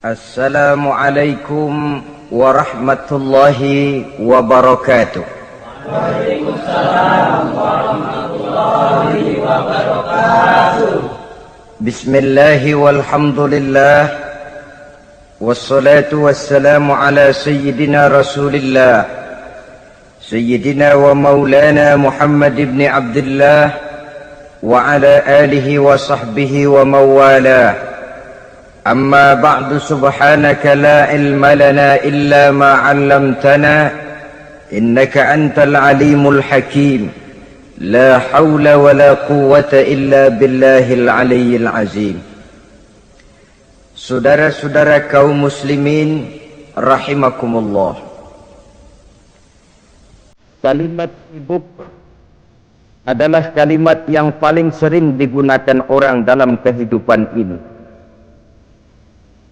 Assalamualaikum warahmatullahi wabarakatuh. Waalaikumsalam warahmatullahi wabarakatuh. Bismillahi walhamdulillah, wassalatu wassalamu ala sayyidina rasulillah, sayyidina wa maulana Muhammad ibn Abdullah wa ala alihi wa sahbihi wa mawalah. أما بعد سبحانك لا علم لنا إلا ما علمتنا إنك أنت العليم الحكيم لا حول ولا قوة إلا بالله العلي العظيم. Saudara-saudara kaum muslimin rahimakumullah, kalimat sibuk adalah kalimat yang paling sering digunakan orang dalam kehidupan ini.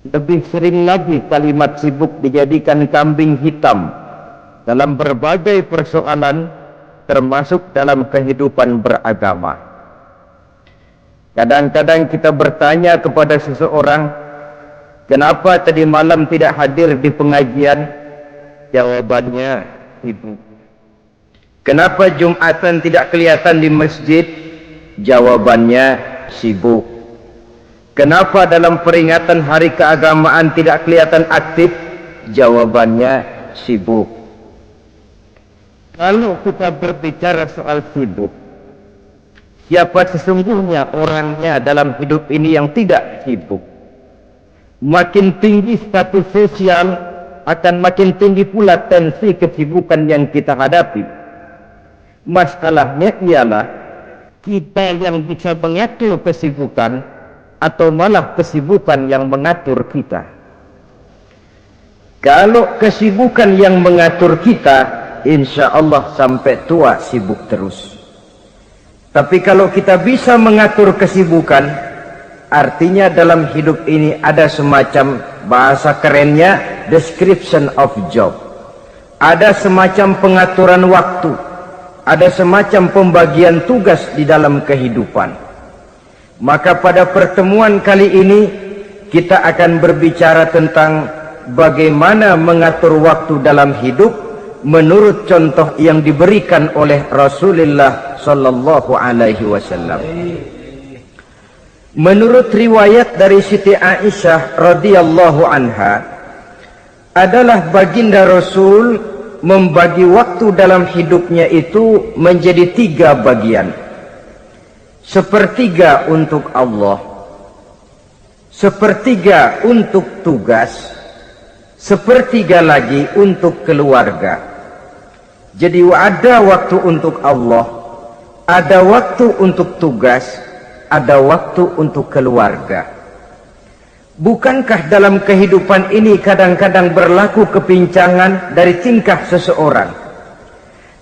Lebih sering lagi kalimat sibuk dijadikan kambing hitam dalam berbagai persoalan, termasuk dalam kehidupan beragama. Kadang-kadang kita bertanya kepada seseorang, kenapa tadi malam tidak hadir di pengajian? Jawabannya sibuk. Kenapa Jumatan tidak kelihatan di masjid? Jawabannya sibuk. Kenapa dalam peringatan hari keagamaan tidak kelihatan aktif? Jawabannya sibuk. Kalau kita berbicara soal sibuk, siapa sesungguhnya orangnya dalam hidup ini yang tidak sibuk? Makin tinggi status sosial, akan makin tinggi pula tensi kesibukan yang kita hadapi. Masalahnya ialah kita yang bisa mengatur kesibukan atau malah kesibukan yang mengatur kita. Kalau kesibukan yang mengatur kita, insya Allah sampai tua sibuk terus. Tapi kalau kita bisa mengatur kesibukan, artinya dalam hidup ini ada semacam, bahasa kerennya, description of job. Ada semacam pengaturan waktu, ada semacam pembagian tugas di dalam kehidupan. Maka pada pertemuan kali ini kita akan berbicara tentang bagaimana mengatur waktu dalam hidup menurut contoh yang diberikan oleh Rasulullah sallallahu alaihi wasallam. Menurut riwayat dari Siti Aisyah radhiyallahu anha, adalah baginda Rasul membagi waktu dalam hidupnya itu menjadi 3 bagian. Sepertiga untuk Allah, sepertiga untuk tugas, sepertiga lagi untuk keluarga. Jadi ada waktu untuk Allah, ada waktu untuk tugas, ada waktu untuk keluarga. Bukankah dalam kehidupan ini kadang-kadang berlaku kepincangan dari tingkah seseorang?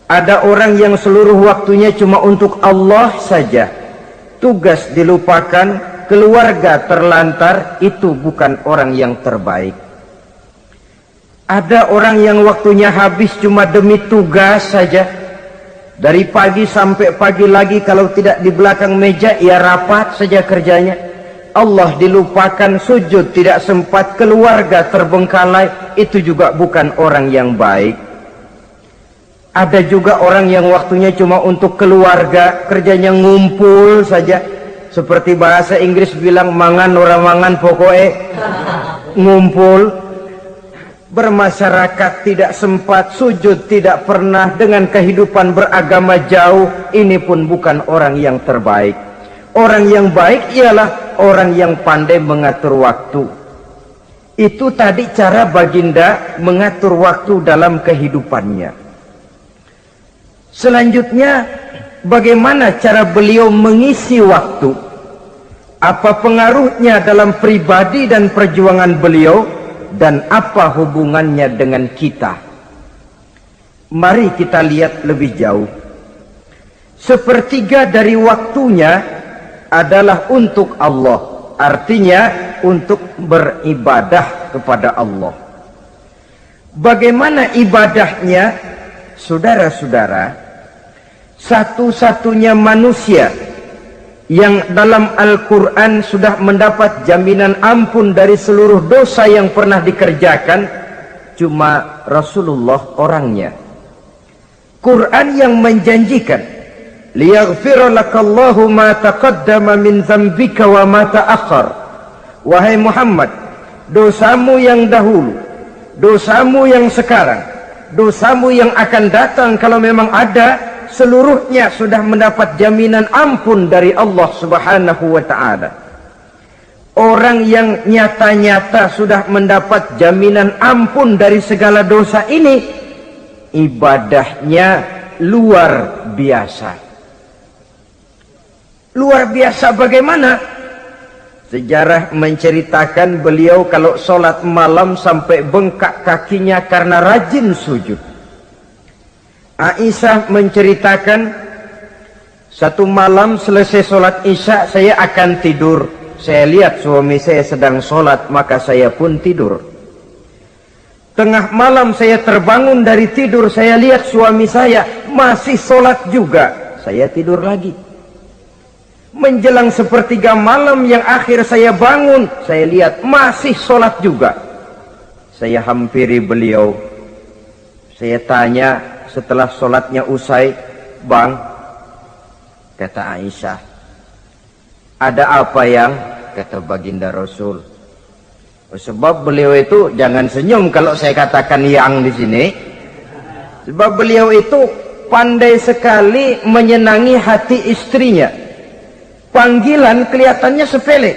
Ada orang yang seluruh waktunya cuma untuk Allah saja, tugas dilupakan, keluarga terlantar. Itu bukan orang yang terbaik. Ada orang yang waktunya habis cuma demi tugas saja, dari pagi sampai pagi lagi, kalau tidak di belakang meja ya rapat saja kerjanya. Allah dilupakan, sujud tidak sempat, keluarga terbengkalai. Itu juga bukan orang yang baik. Ada juga orang yang waktunya cuma untuk keluarga, kerjanya ngumpul saja. Seperti bahasa Inggris bilang, mangan ora mangan pokoke ngumpul. Bermasyarakat tidak sempat, sujud tidak pernah, dengan kehidupan beragama jauh. Ini pun bukan orang yang terbaik. Orang yang baik ialah orang yang pandai mengatur waktu. Itu tadi cara baginda mengatur waktu dalam kehidupannya. Selanjutnya, bagaimana cara beliau mengisi waktu? Apa pengaruhnya dalam pribadi dan perjuangan beliau, dan apa hubungannya dengan kita? Mari kita lihat lebih jauh. Sepertiga dari waktunya adalah untuk Allah, artinya untuk beribadah kepada Allah. Bagaimana ibadahnya? Saudara-saudara, satu-satunya manusia yang dalam Al-Quran sudah mendapat jaminan ampun dari seluruh dosa yang pernah dikerjakan, cuma Rasulullah orangnya. Quran yang menjanjikan, liyaghfira lakallahu ma taqaddama min dzambika wa ma ta'akhkhar. Wahai Muhammad, dosamu yang dahulu, dosamu yang sekarang, dosamu yang akan datang kalau memang ada, seluruhnya sudah mendapat jaminan ampun dari Allah Subhanahu wa ta'ala. Orang yang nyata-nyata sudah mendapat jaminan ampun dari segala dosa ini, ibadahnya luar biasa. Luar biasa bagaimana? Sejarah menceritakan beliau kalau sholat malam sampai bengkak kakinya karena rajin sujud. Aisyah menceritakan, satu malam selesai sholat isya saya akan tidur. Saya lihat suami saya sedang sholat, maka saya pun tidur. Tengah malam saya terbangun dari tidur, saya lihat suami saya masih sholat juga. Saya tidur lagi. Menjelang sepertiga malam yang akhir saya bangun, saya lihat masih sholat juga. Saya hampiri beliau. Saya tanya setelah sholatnya usai, "Bang," kata Aisyah, "ada apa yang?" Kata baginda Rasul. Sebab beliau itu, jangan senyum kalau saya katakan yang di sini. Sebab beliau itu pandai sekali menyenangi hati istrinya. Panggilan kelihatannya sepele,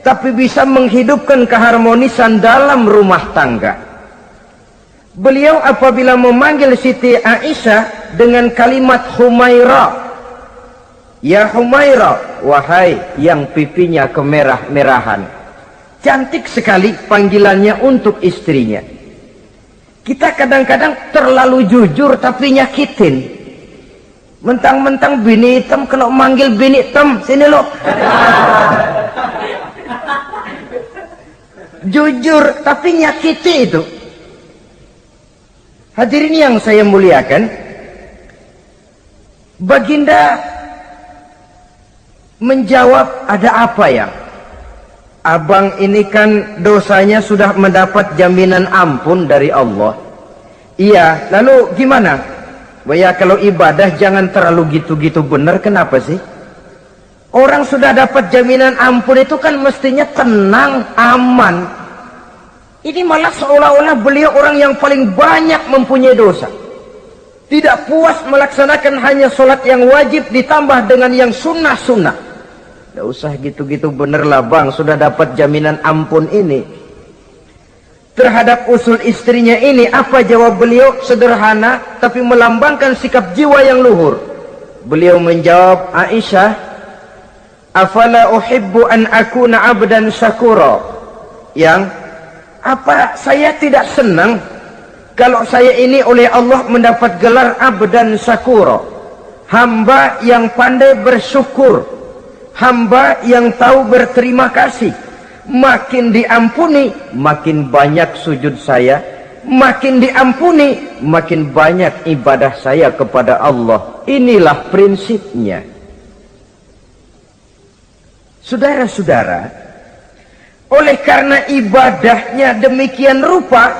tapi bisa menghidupkan keharmonisan dalam rumah tangga. Beliau apabila memanggil Siti Aisyah dengan kalimat Humaira, "Ya Humaira," wahai yang pipinya kemerah-merahan. Cantik sekali panggilannya untuk istrinya. Kita kadang-kadang terlalu jujur tapi nyakitin. Mentang-mentang bini hitam, kalau manggil bini hitam, sini lo. Jujur tapi nyakiti itu. Hadirin yang saya muliakan, baginda menjawab, "Ada apa ya? Abang ini kan dosanya sudah mendapat jaminan ampun dari Allah." "Iya, lalu gimana?" "Ya kalau ibadah jangan terlalu gitu-gitu benar." "Kenapa sih?" Orang sudah dapat jaminan ampun itu kan mestinya tenang, aman. Ini malah seolah-olah beliau orang yang paling banyak mempunyai dosa. Tidak puas melaksanakan hanya sholat yang wajib ditambah dengan yang sunnah-sunnah. Tidak usah gitu-gitu bener lah bang, sudah dapat jaminan ampun ini. Terhadap usul istrinya ini, apa jawab beliau? Sederhana tapi melambangkan sikap jiwa yang luhur. Beliau menjawab, "Aisyah, afala uhibbu an akuna abdan syakura." Yang apa saya tidak senang kalau saya ini oleh Allah mendapat gelar abdan syakura, hamba yang pandai bersyukur, hamba yang tahu berterima kasih. Makin diampuni, makin banyak sujud saya. Makin diampuni, makin banyak ibadah saya kepada Allah. Inilah prinsipnya. Saudara-saudara, oleh karena ibadahnya demikian rupa,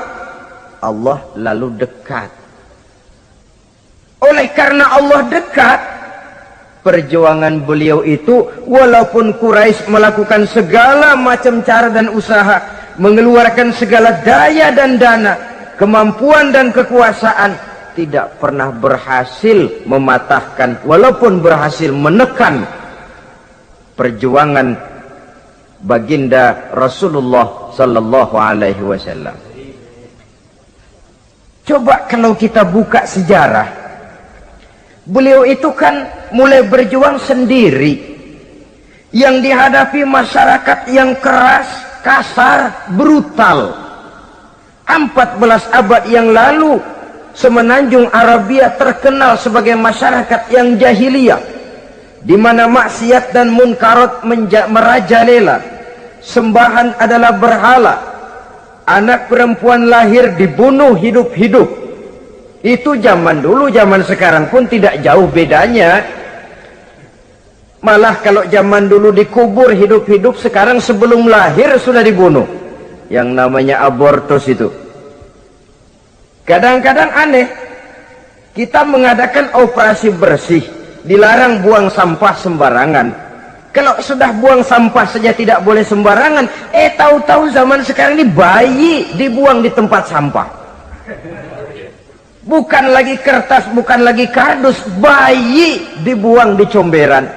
Allah lalu dekat. Oleh karena Allah dekat, perjuangan beliau itu, walaupun Quraisy melakukan segala macam cara dan usaha, mengeluarkan segala daya dan dana, kemampuan dan kekuasaan, tidak pernah berhasil mematahkan, walaupun berhasil menekan perjuangan baginda Rasulullah sallallahu alaihi wasallam. Coba kalau kita buka sejarah, beliau itu kan mulai berjuang sendiri, yang dihadapi masyarakat yang keras, kasar, brutal. 14 abad yang lalu, semenanjung Arabia terkenal sebagai masyarakat yang jahiliyah, di mana maksiat dan munkarat merajalela. Sembahan adalah berhala. Anak perempuan lahir dibunuh hidup-hidup. Itu zaman dulu, zaman sekarang pun tidak jauh bedanya. Malah kalau zaman dulu dikubur hidup-hidup, sekarang sebelum lahir sudah dibunuh. Yang namanya abortus itu. Kadang-kadang aneh, kita mengadakan operasi bersih, dilarang buang sampah sembarangan. Kalau sudah buang sampah saja tidak boleh sembarangan, tahu-tahu zaman sekarang ini bayi dibuang di tempat sampah. Bukan lagi kertas, bukan lagi kardus, bayi dibuang di comberan.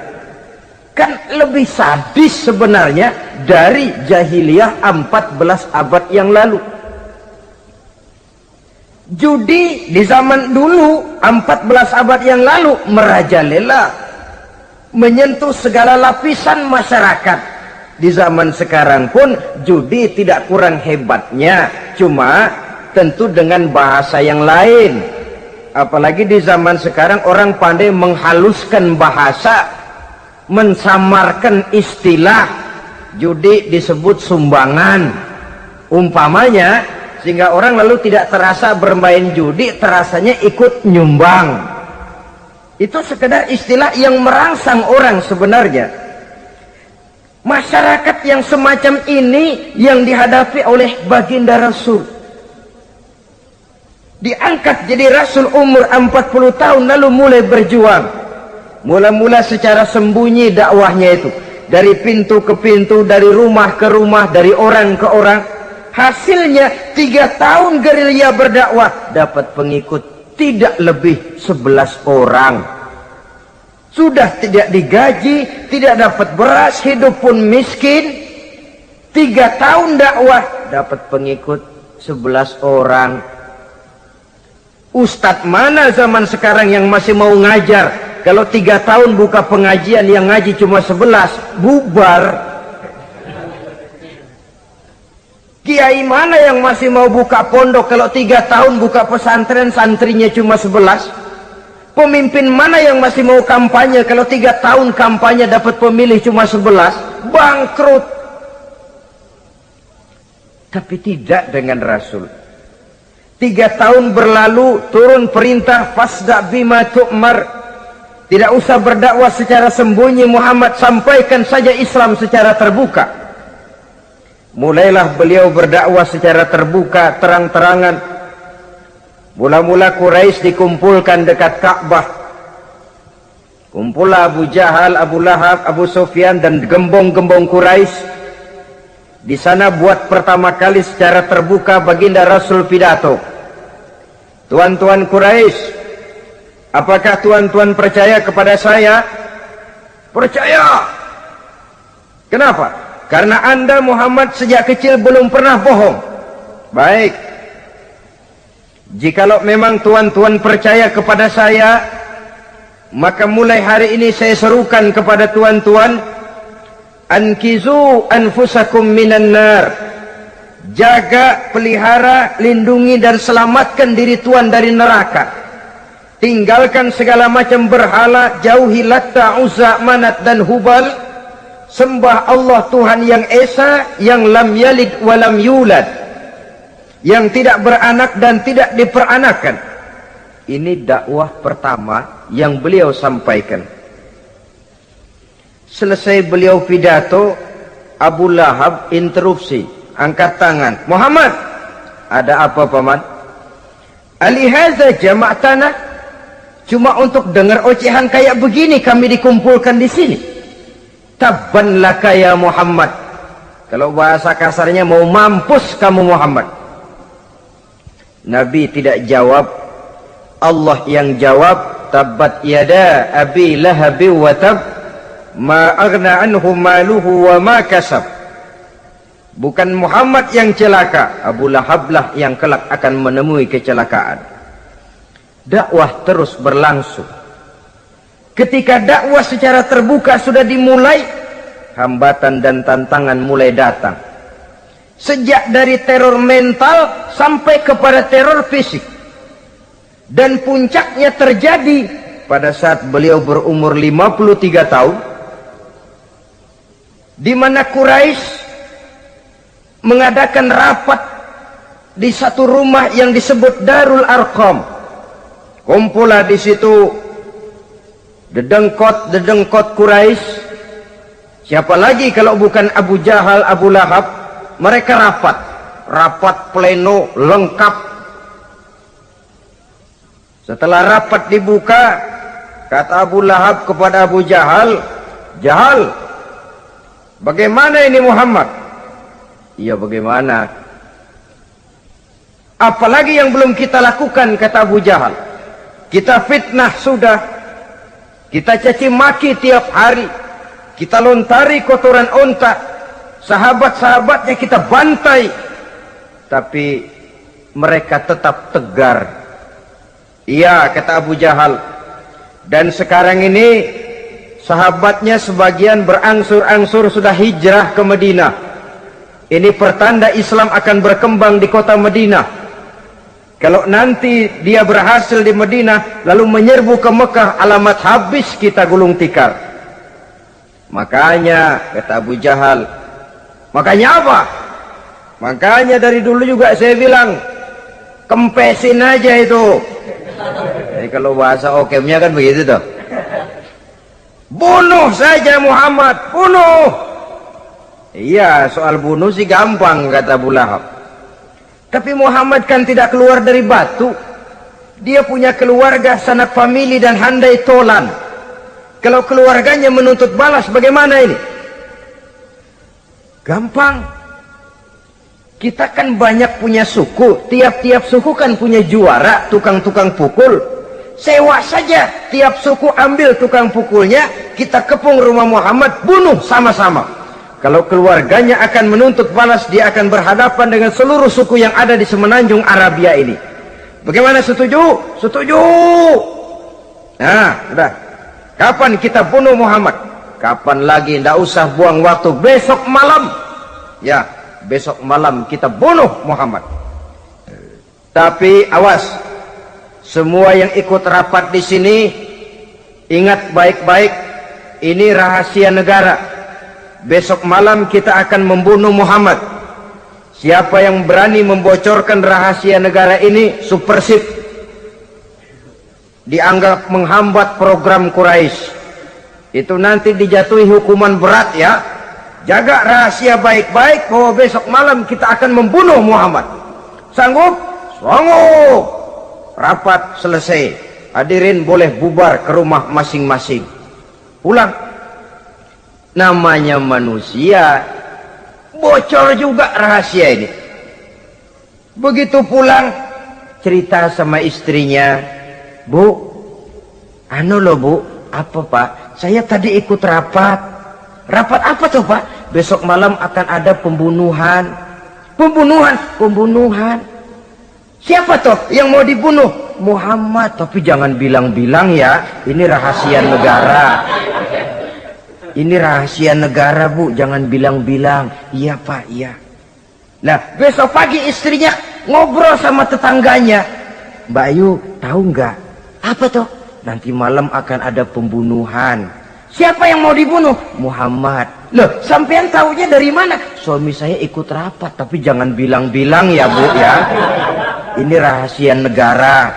Kan lebih sadis sebenarnya dari jahiliyah 14 abad yang lalu. Judi di zaman dulu 14 abad yang lalu merajalela, menyentuh segala lapisan masyarakat. Di zaman sekarang pun judi tidak kurang hebatnya, cuma tentu dengan bahasa yang lain. Apalagi di zaman sekarang orang pandai menghaluskan bahasa, mensamarkan istilah. Judi disebut sumbangan umpamanya, sehingga orang lalu tidak terasa bermain judi, terasanya ikut nyumbang. Itu sekedar istilah yang merangsang orang sebenarnya. Masyarakat yang semacam ini yang dihadapi oleh baginda Rasul. Diangkat jadi Rasul umur 40 tahun lalu mulai berjuang. Mula-mula secara sembunyi dakwahnya itu. Dari pintu ke pintu, dari rumah ke rumah, dari orang ke orang. Hasilnya 3 tahun gerilya berdakwah dapat pengikut tidak lebih 11 orang. Sudah tidak digaji, tidak dapat beras, hidup pun miskin. 3 tahun dakwah dapat pengikut 11 orang. Ustadz mana zaman sekarang yang masih mau ngajar? Kalau 3 tahun buka pengajian yang ngaji cuma 11, bubar. Kiai mana yang masih mau buka pondok kalau 3 tahun buka pesantren santrinya cuma 11? Pemimpin mana yang masih mau kampanye kalau 3 tahun kampanye dapat pemilih cuma 11? Bangkrut. Tapi tidak dengan Rasul. 3 tahun berlalu, turun perintah fasda bima tu'mar. Tidak usah berdakwah secara sembunyi Muhammad, sampaikan saja Islam secara terbuka. Mulailah beliau berdakwah secara terbuka, terang-terangan. Mula-mula Quraisy dikumpulkan dekat Ka'bah. Kumpullah Abu Jahal, Abu Lahab, Abu Sufyan dan gembong-gembong Quraisy. Di sana buat pertama kali secara terbuka baginda Rasul pidato. Tuan-tuan Quraisy, apakah tuan-tuan percaya kepada saya? Percaya. Kenapa? Karena Anda Muhammad sejak kecil belum pernah bohong. Baik. Jikalau memang tuan-tuan percaya kepada saya, maka mulai hari ini saya serukan kepada tuan-tuan, ankizu anfusakum minan nar. Jaga, pelihara, lindungi dan selamatkan diri tuan dari neraka. Tinggalkan segala macam berhala, jauhi Latta, Uzza, Manat dan Hubal. Sembah Allah Tuhan yang Esa, yang lam yalid walam yulad, yang tidak beranak dan tidak diperanakan. Ini dakwah pertama yang beliau sampaikan. Selesai beliau pidato, Abu Lahab interupsi, angkat tangan. Muhammad, ada apa paman? Alihaza jama'tana, cuma untuk dengar ocehan kayak begini kami dikumpulkan di sini. Tabban laka ya Muhammad. Kalau bahasa kasarnya mau mampus kamu Muhammad. Nabi tidak jawab, Allah yang jawab. Tabbat yada abi lahabi wa tab, ma aghna anhu maluhu wa ma kasab. Bukan Muhammad yang celaka, Abu Lahab lah yang kelak akan menemui kecelakaan. Dakwah terus berlangsung. Ketika dakwah secara terbuka sudah dimulai, hambatan dan tantangan mulai datang. Sejak dari teror mental sampai kepada teror fisik. Dan puncaknya terjadi pada saat beliau berumur 53 tahun. Di mana Quraisy mengadakan rapat di satu rumah yang disebut Darul Arqam. Kumpullah di situ dedengkot Quraisy. Siapa lagi kalau bukan Abu Jahal, Abu Lahab? Mereka rapat pleno lengkap. Setelah rapat dibuka, kata Abu Lahab kepada Abu Jahal, "Jahal, bagaimana ini Muhammad?" "Iya, bagaimana? Apalagi yang belum kita lakukan," kata Abu Jahal. "Kita fitnah sudah, kita caci maki tiap hari, kita lontari kotoran onta, sahabat-sahabatnya kita bantai, tapi mereka tetap tegar." "Iya," kata Abu Jahal, "dan sekarang ini sahabatnya sebagian berangsur-angsur sudah hijrah ke Madinah. Ini pertanda Islam akan berkembang di kota Madinah. Kalau nanti dia berhasil di Madinah lalu menyerbu ke Mekah, alamat habis kita gulung tikar." "Makanya," kata Abu Jahal, "makanya apa? Makanya dari dulu juga saya bilang, kempesin aja itu." Jadi kalau bahasa okemnya kan begitu tuh. "Bunuh saja Muhammad, bunuh." "Iya, soal bunuh sih gampang," kata Abu Lahab. "Tapi Muhammad kan tidak keluar dari batu. Dia punya keluarga, sanak famili dan handai tolan. Kalau keluarganya menuntut balas, bagaimana ini?" "Gampang. Kita kan banyak punya suku. Tiap-tiap suku kan punya juara, tukang-tukang pukul. Sewa saja, tiap suku ambil tukang pukulnya, kita kepung rumah Muhammad, bunuh sama-sama. Kalau keluarganya akan menuntut balas, dia akan berhadapan dengan seluruh suku yang ada di semenanjung Arabia ini. Bagaimana, setuju?" "Setuju." "Nah, sudah. Kapan kita bunuh Muhammad?" "Kapan lagi? Tidak usah buang waktu. Besok malam." "Ya, besok malam kita bunuh Muhammad. Tapi awas, semua yang ikut rapat di sini, ingat baik-baik, ini rahasia negara. Besok malam kita akan membunuh Muhammad. Siapa yang berani membocorkan rahasia negara ini, supersip, dianggap menghambat program Quraisy. Itu nanti dijatuhi hukuman berat ya. Jaga rahasia baik-baik bahwa besok malam kita akan membunuh Muhammad. Sanggup?" "Sanggup." Rapat selesai. Hadirin boleh bubar ke rumah masing-masing. Pulang. Namanya manusia, bocor juga rahasia ini. Begitu pulang, cerita sama istrinya, "Bu, anu loh Bu." "Apa Pak?" "Saya tadi ikut rapat." "Rapat apa tuh Pak?" "Besok malam akan ada pembunuhan." "Pembunuhan?" "Pembunuhan." "Siapa toh yang mau dibunuh?" "Muhammad." "Tapi jangan bilang-bilang ya, ini rahasia negara." "Ini rahasia negara Bu, jangan bilang-bilang." "Iya Pak, iya." Nah, besok pagi istrinya ngobrol sama tetangganya. "Mbak Ayu, tahu nggak?" "Apa toh?" "Nanti malam akan ada pembunuhan." "Siapa yang mau dibunuh?" "Muhammad." "Loh, sampean tahunya dari mana?" "Suami saya ikut rapat." "Tapi jangan bilang-bilang ya Bu ya. Ini rahasia negara.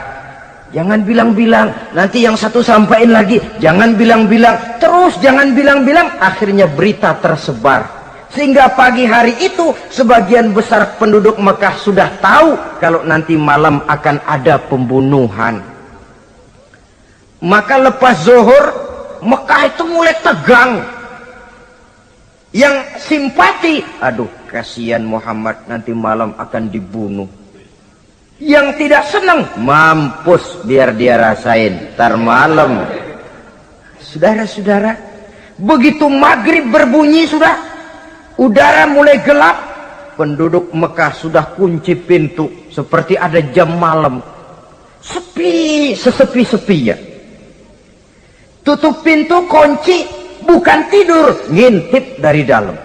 Jangan bilang-bilang. Nanti yang satu sampaikan lagi, jangan bilang-bilang. Terus jangan bilang-bilang. Akhirnya berita tersebar. Sehingga pagi hari itu sebagian besar penduduk Mekah sudah tahu kalau nanti malam akan ada pembunuhan. Maka lepas zuhur, Mekah itu mulai tegang. Yang simpati, "Aduh, kasihan Muhammad, nanti malam akan dibunuh." Yang tidak senang, "Mampus, biar dia rasain, ntar malam." Saudara-saudara, begitu maghrib berbunyi sudah, udara mulai gelap, penduduk Mekah sudah kunci pintu seperti ada jam malam. Sepi, sesepi-sepinya. Tutup pintu, kunci, bukan tidur, ngintip dari dalam.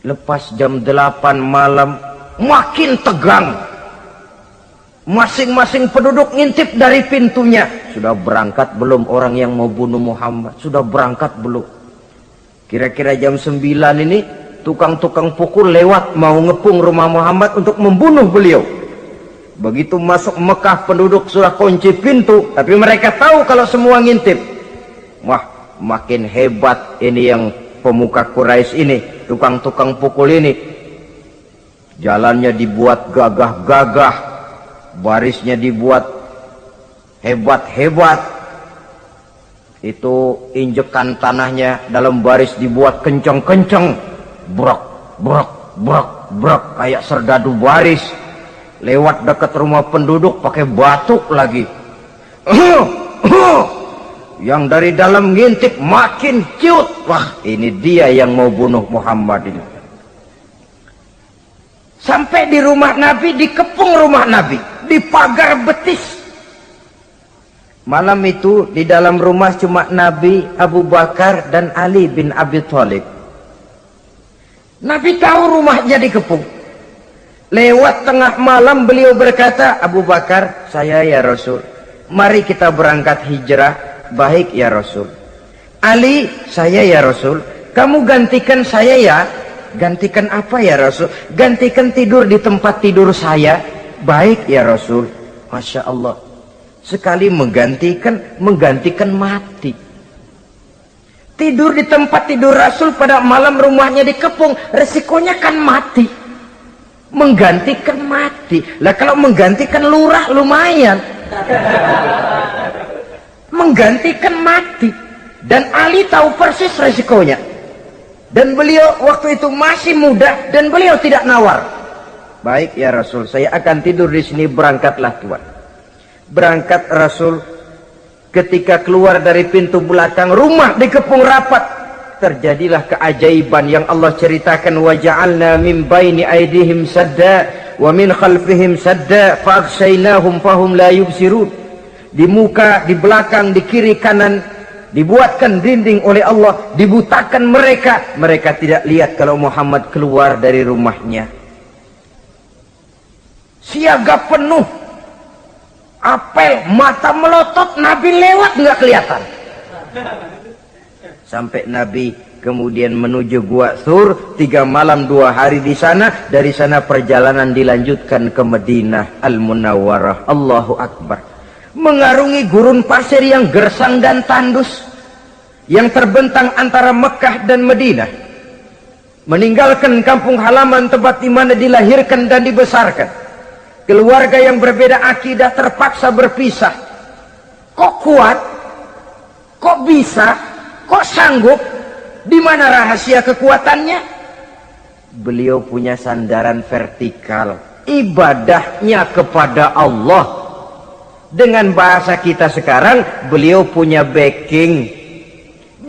Lepas jam 8 malam, makin tegang. Masing-masing penduduk ngintip dari pintunya. Sudah berangkat belum orang yang mau bunuh Muhammad? Sudah berangkat belum? Kira-kira jam 9 ini, tukang-tukang pukul lewat mau ngepung rumah Muhammad untuk membunuh beliau. Begitu masuk Mekah penduduk sudah kunci pintu, tapi mereka tahu kalau semua ngintip. Wah, makin hebat ini yang pemuka Quraisy ini, tukang-tukang pukul ini. Jalannya dibuat gagah-gagah, barisnya dibuat hebat-hebat. Itu injekan tanahnya dalam baris dibuat kencang-kencang, brok, brok, brok, brok, kayak serdadu baris. Lewat dekat rumah penduduk pakai batuk lagi. Yang dari dalam ngintip makin ciut. Wah, ini dia yang mau bunuh Muhammad ini. Sampai di rumah Nabi, dikepung rumah Nabi, di pagar betis. Malam itu di dalam rumah cuma Nabi, Abu Bakar dan Ali bin Abi Thalib. Nabi tahu rumahnya dikepung. Lewat tengah malam beliau berkata, Abu Bakar, saya ya Rasul, mari kita berangkat hijrah. Baik ya Rasul. Ali, saya ya Rasul, kamu gantikan saya ya. Gantikan apa ya Rasul? Gantikan tidur di tempat tidur saya. Baik ya Rasul. Masya Allah. Sekali menggantikan mati. Tidur di tempat tidur Rasul pada malam rumahnya dikepung, resikonya kan mati. Menggantikan mati. Lah kalau menggantikan lurah lumayan. Menggantikan mati. Dan Ali tahu persis resikonya. Dan beliau waktu itu masih muda dan beliau tidak nawar. Baik ya Rasul, saya akan tidur di sini, berangkatlah Tuhan. Berangkat Rasul, ketika keluar dari pintu belakang rumah dikepung rapat. Terjadilah keajaiban yang Allah ceritakan, wa ja'alna min baini aydihim sadda wa min khalfihim sadda fa aghshaynahum fahum la yubsirun. Di muka, di belakang, di kiri kanan dibuatkan dinding oleh Allah, dibutakan mereka. Mereka tidak lihat kalau Muhammad keluar dari rumahnya. Siaga penuh, apel, mata melotot, Nabi lewat nggak kelihatan. Sampai Nabi kemudian menuju Gua Thur, 3 malam 2 hari di sana. Dari sana perjalanan dilanjutkan ke Madinah Al-Munawwarah. Allahu Akbar. Mengarungi gurun pasir yang gersang dan tandus, yang terbentang antara Mekah dan Madinah. Meninggalkan kampung halaman tempat di mana dilahirkan dan dibesarkan. Keluarga yang berbeda akidah terpaksa berpisah. Kok kuat? Kok bisa? Kok sanggup? Di mana rahasia kekuatannya? Beliau punya sandaran vertikal, ibadahnya kepada Allah. Dengan bahasa kita sekarang, beliau punya backing.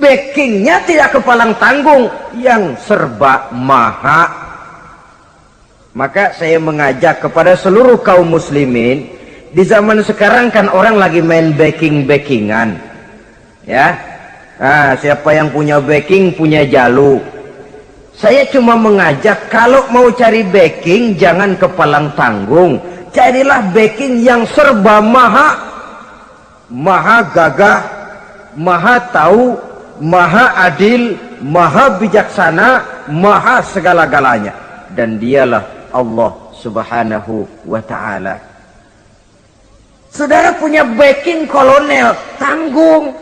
Backingnya tidak kepalang tanggung, yang serba maha. Maka saya mengajak kepada seluruh kaum muslimin, di zaman sekarang kan orang lagi main backing-backingan, ya. Nah, siapa yang punya backing punya jalu. Saya cuma mengajak, kalau mau cari backing jangan kepalang tanggung. Carilah backing yang serba maha. Maha gagah, maha tahu, maha adil, maha bijaksana, maha segala-galanya. Dan dialah Allah Subhanahu wa ta'ala. Saudara punya backing kolonel, tanggung.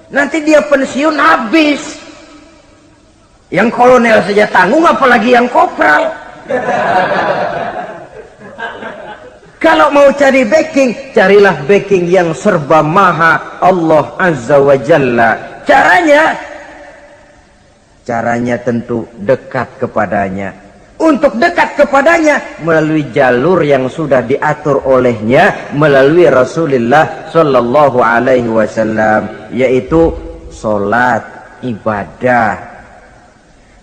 Nanti dia pensiun habis. Yang kolonel saja tanggung, apalagi yang kopral. Kalau mau cari backing, carilah backing yang serba maha, Allah Azza wa Jalla. Caranya tentu dekat kepadanya. Untuk dekat kepadanya melalui jalur yang sudah diatur olehnya, melalui Rasulullah Sallallahu Alaihi Wasallam, yaitu sholat, ibadah.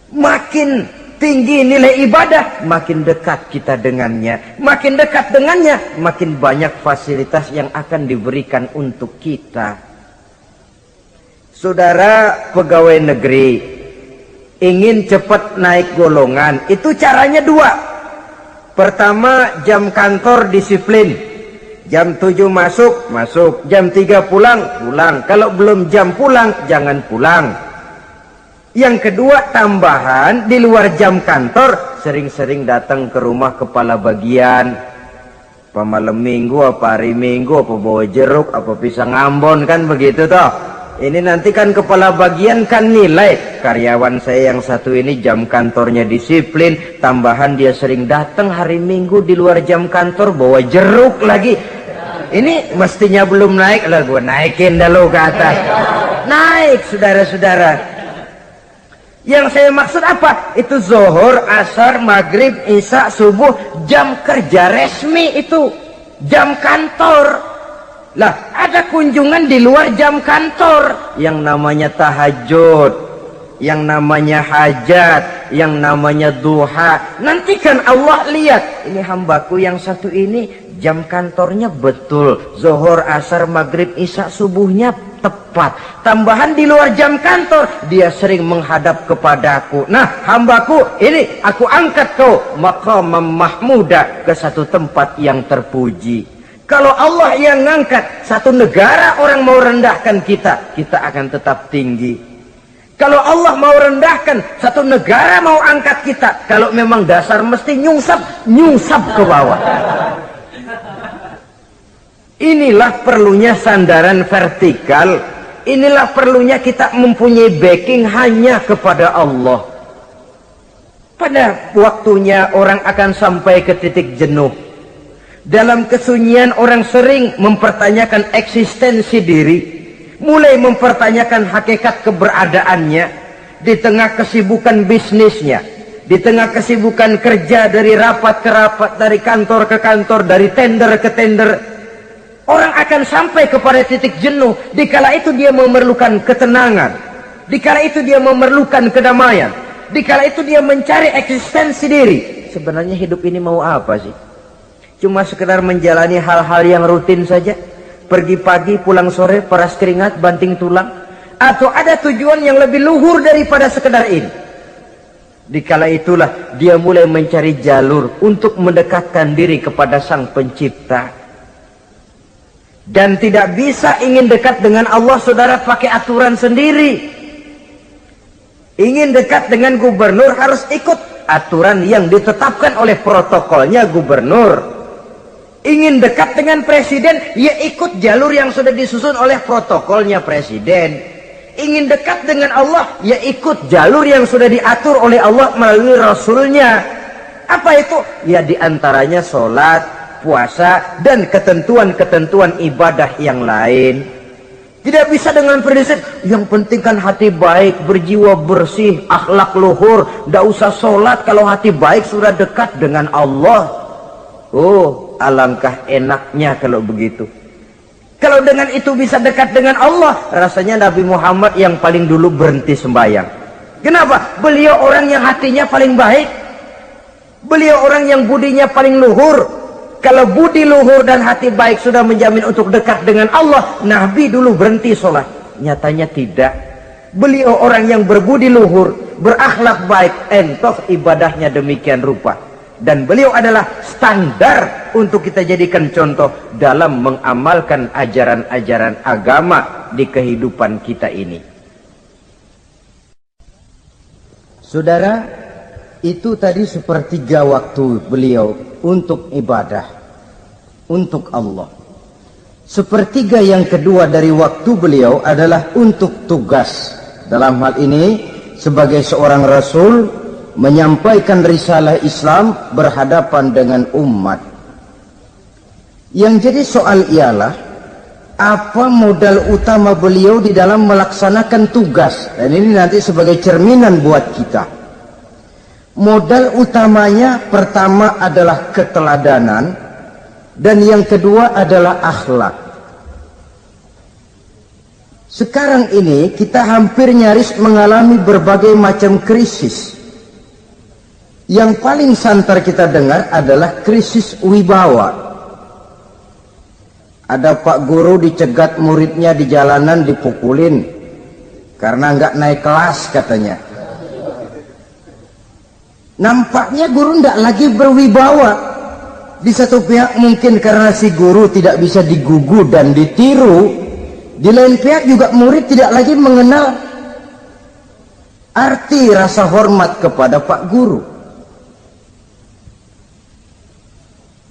Makin tinggi nilai ibadah, makin dekat kita dengannya. Makin dekat dengannya, makin banyak fasilitas yang akan diberikan untuk kita. Saudara pegawai negeri ingin cepat naik golongan, itu caranya 2. Pertama, jam kantor disiplin. Jam 7 masuk, jam 3 pulang. Kalau belum jam pulang, jangan pulang. Yang kedua, tambahan, di luar jam kantor, sering-sering datang ke rumah kepala bagian. Apa malam minggu, apa hari minggu, apa bawa jeruk, apa pisang Ambon, kan begitu toh. Ini nanti kan kepala bagian kan nilai. Karyawan saya yang satu ini jam kantornya disiplin, tambahan dia sering datang hari minggu di luar jam kantor bawa jeruk lagi. Ini mestinya belum naik lah, gue naikin dulu ke atas. Naik saudara-saudara. Yang saya maksud apa? Itu zuhur, asar, maghrib, isya, subuh, jam kerja resmi itu. Jam kantor. Lah, ada kunjungan di luar jam kantor. Yang namanya tahajud, yang namanya hajat, yang namanya duha. Nanti kan Allah lihat, ini hambaku yang satu ini jam kantornya betul. Zuhur, asar, maghrib, isya, subuhnya tepat. Tambahan di luar jam kantor, dia sering menghadap kepadaku. Nah, hambaku ini aku angkat kau maqamam mahmuda, ke satu tempat yang terpuji. Kalau Allah yang ngangkat, satu negara orang mau rendahkan kita, kita akan tetap tinggi. Kalau Allah mau rendahkan, satu negara mau angkat kita, kalau memang dasar mesti nyungsap ke bawah. Inilah perlunya sandaran vertikal. Inilah perlunya kita mempunyai backing hanya kepada Allah. Pada waktunya orang akan sampai ke titik jenuh. Dalam kesunyian orang sering mempertanyakan eksistensi diri, mulai mempertanyakan hakikat keberadaannya di tengah kesibukan bisnisnya, di tengah kesibukan kerja, dari rapat ke rapat, dari kantor ke kantor, dari tender ke tender. Orang akan sampai kepada titik jenuh. Dikala itu dia memerlukan ketenangan, dikala itu dia memerlukan kedamaian, dikala itu dia mencari eksistensi diri. Sebenarnya hidup ini mau apa sih? Cuma sekedar menjalani hal-hal yang rutin saja, pergi pagi pulang sore, peras keringat banting tulang, atau ada tujuan yang lebih luhur daripada sekedar ini? Dikala itulah dia mulai mencari jalur untuk mendekatkan diri kepada Sang Pencipta. Dan tidak bisa ingin dekat dengan Allah saudara pakai aturan sendiri. Ingin dekat dengan gubernur harus ikut aturan yang ditetapkan oleh protokolnya gubernur. Ingin dekat dengan presiden, ya ikut jalur yang sudah disusun oleh protokolnya presiden. Ingin dekat dengan Allah, ya ikut jalur yang sudah diatur oleh Allah melalui Rasulnya. Apa itu? Ya diantaranya sholat, puasa, dan ketentuan-ketentuan ibadah yang lain. Tidak bisa dengan prinsip yang penting kan hati baik, berjiwa bersih, akhlak luhur, tidak usah sholat kalau hati baik sudah dekat dengan Allah. Oh, alangkah enaknya kalau begitu. Kalau dengan itu bisa dekat dengan Allah, rasanya Nabi Muhammad yang paling dulu berhenti sembahyang. Kenapa? Beliau orang yang hatinya paling baik, beliau orang yang budinya paling luhur. Kalau budi luhur dan hati baik sudah menjamin untuk dekat dengan Allah, Nabi dulu berhenti sholat. Nyatanya tidak. Beliau orang yang berbudi luhur, berakhlak baik, entoh ibadahnya demikian rupa. Dan beliau adalah standar untuk kita jadikan contoh dalam mengamalkan ajaran-ajaran agama di kehidupan kita ini. Saudara, itu tadi sepertiga waktu beliau untuk ibadah, untuk Allah. Sepertiga yang kedua dari waktu beliau adalah untuk tugas. Dalam hal ini sebagai seorang rasul, menyampaikan risalah Islam berhadapan dengan umat. Yang jadi soal ialah, apa modal utama beliau di dalam melaksanakan tugas? Dan ini nanti sebagai cerminan buat kita. Modal utamanya pertama adalah keteladanan, dan yang kedua adalah akhlak. Sekarang ini kita hampir nyaris mengalami berbagai macam krisis. Yang paling santer kita dengar adalah krisis wibawa. Ada pak guru dicegat muridnya di jalanan, dipukulin karena nggak naik kelas katanya. Nampaknya guru tidak lagi berwibawa. Di satu pihak mungkin karena si guru tidak bisa digugu dan ditiru. Di lain pihak juga murid tidak lagi mengenal arti rasa hormat kepada pak guru.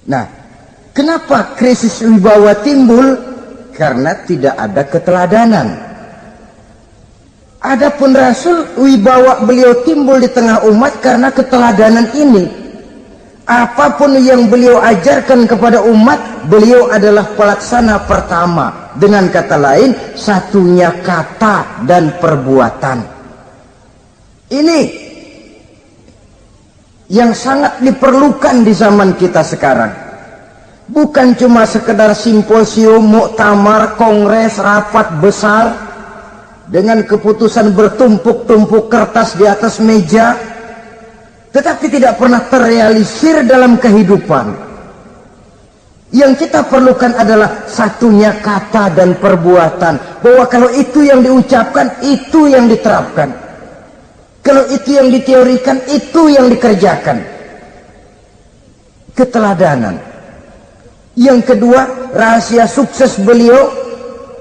Nah, Kenapa krisis wibawa timbul? Karena tidak ada keteladanan. Adapun Rasul, wibawa beliau timbul di tengah umat karena keteladanan ini. Apapun yang beliau ajarkan kepada umat, beliau adalah pelaksana pertama. Dengan kata lain, satunya kata dan perbuatan. Ini yang sangat diperlukan di zaman kita sekarang. Bukan cuma sekedar simposium, muktamar, kongres, rapat besar dengan keputusan bertumpuk-tumpuk kertas di atas meja, tetapi tidak pernah terrealisir dalam kehidupan. Yang kita perlukan adalah satunya kata dan perbuatan. Bahwa kalau itu yang diucapkan, itu yang diterapkan. Kalau itu yang diteorikan, itu yang dikerjakan. Keteladanan. Yang kedua, rahasia sukses beliau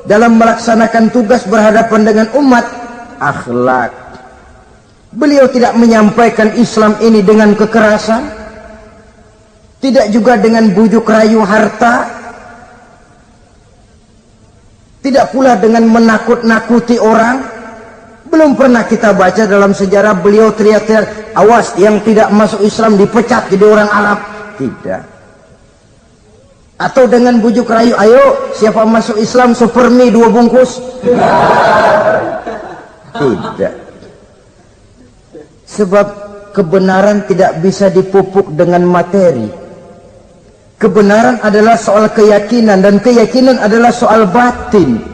dalam melaksanakan tugas berhadapan dengan umat, akhlak. Beliau tidak menyampaikan Islam ini dengan kekerasan, tidak juga dengan bujuk rayu harta, tidak pula dengan menakut-nakuti orang. Belum pernah kita baca dalam sejarah beliau teriak-teriak, awas yang tidak masuk Islam dipecat jadi orang Arab. Tidak. Atau dengan bujuk rayu, ayo siapa masuk Islam supermi 2 bungkus. Tidak. Sebab kebenaran tidak bisa dipupuk dengan materi. Kebenaran adalah soal keyakinan, dan keyakinan adalah soal batin.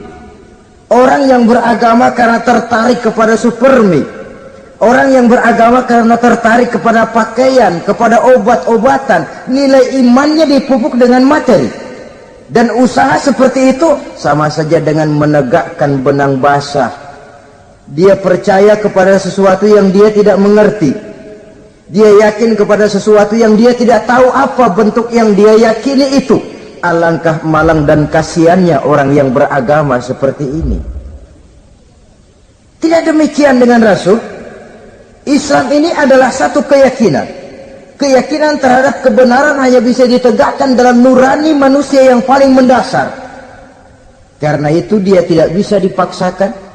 Orang yang beragama karena tertarik kepada supermi, orang yang beragama karena tertarik kepada pakaian, kepada obat-obatan, nilai imannya dipupuk dengan materi. Dan usaha seperti itu sama saja dengan menegakkan benang basah. Dia percaya kepada sesuatu yang dia tidak mengerti. Dia yakin kepada sesuatu yang dia tidak tahu apa bentuk yang dia yakini itu. Alangkah malang dan kasihannya orang yang beragama seperti ini. Tidak demikian dengan Rasul. Islam ini adalah satu keyakinan. Keyakinan terhadap kebenaran hanya bisa ditegakkan dalam nurani manusia yang paling mendasar. Karena itu dia tidak bisa dipaksakan.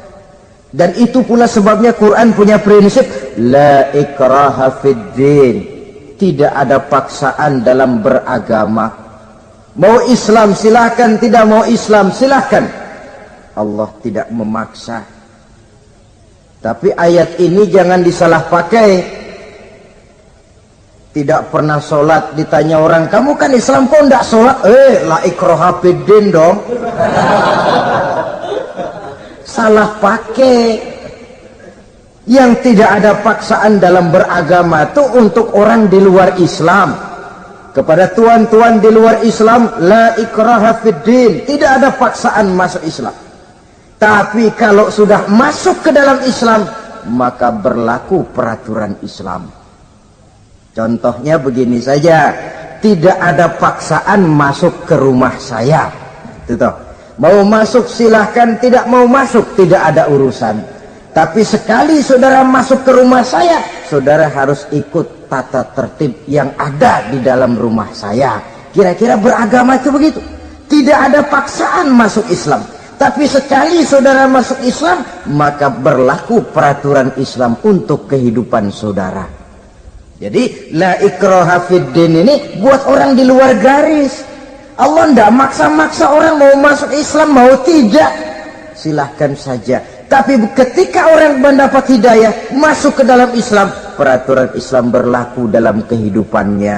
Dan itu pula sebabnya Quran punya prinsip la ikraha fid din. Tidak ada paksaan dalam beragama. Mau Islam silahkan, tidak mau Islam silahkan. Allah tidak memaksa. Tapi ayat ini jangan disalah pakai. Tidak pernah sholat, ditanya orang, kamu kan Islam kok enggak sholat? La ikraha fid din dong. Salah pakai. Yang tidak ada paksaan dalam beragama itu untuk orang di luar Islam. Kepada tuan-tuan di luar Islam, la ikraha fid din, tidak ada paksaan masuk Islam. Tapi kalau sudah masuk ke dalam Islam, maka berlaku peraturan Islam. Contohnya begini saja, tidak ada paksaan masuk ke rumah saya. Itu toh. Mau masuk silahkan, tidak mau masuk tidak ada urusan. Tapi sekali saudara masuk ke rumah saya, saudara harus ikut tata tertib yang ada di dalam rumah saya. Kira-kira beragama itu begitu. Tidak ada paksaan masuk Islam. Tapi sekali saudara masuk Islam, maka berlaku peraturan Islam untuk kehidupan saudara. Jadi la ikraha fid din ini buat orang di luar garis. Allah tidak maksa-maksa orang mau masuk Islam, mau tidak, silahkan saja. Tapi ketika orang mendapat hidayah, masuk ke dalam Islam, peraturan Islam berlaku dalam kehidupannya.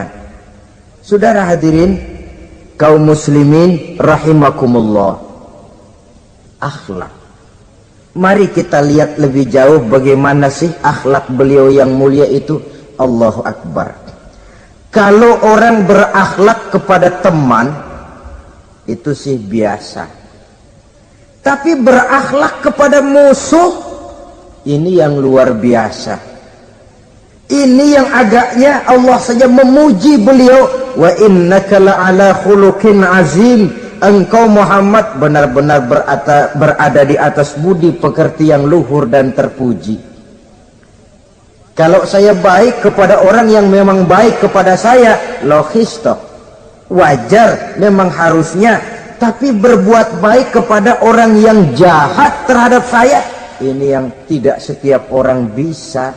Saudara hadirin, kaum muslimin rahimakumullah. Akhlak. Mari kita lihat lebih jauh bagaimana sih akhlak beliau yang mulia itu. Allahu Akbar. Kalau orang berakhlak kepada teman, itu sih biasa. Tapi berakhlak kepada musuh, ini yang luar biasa. Ini yang agaknya Allah saja memuji beliau. Wa innaka la'ala khuluqin azim. Engkau Muhammad benar-benar berada di atas budi pekerti yang luhur dan terpuji. Kalau saya baik kepada orang yang memang baik kepada saya, logis toh. wajar, memang harusnya. Tapi berbuat baik kepada orang yang jahat terhadap saya, ini yang tidak setiap orang bisa.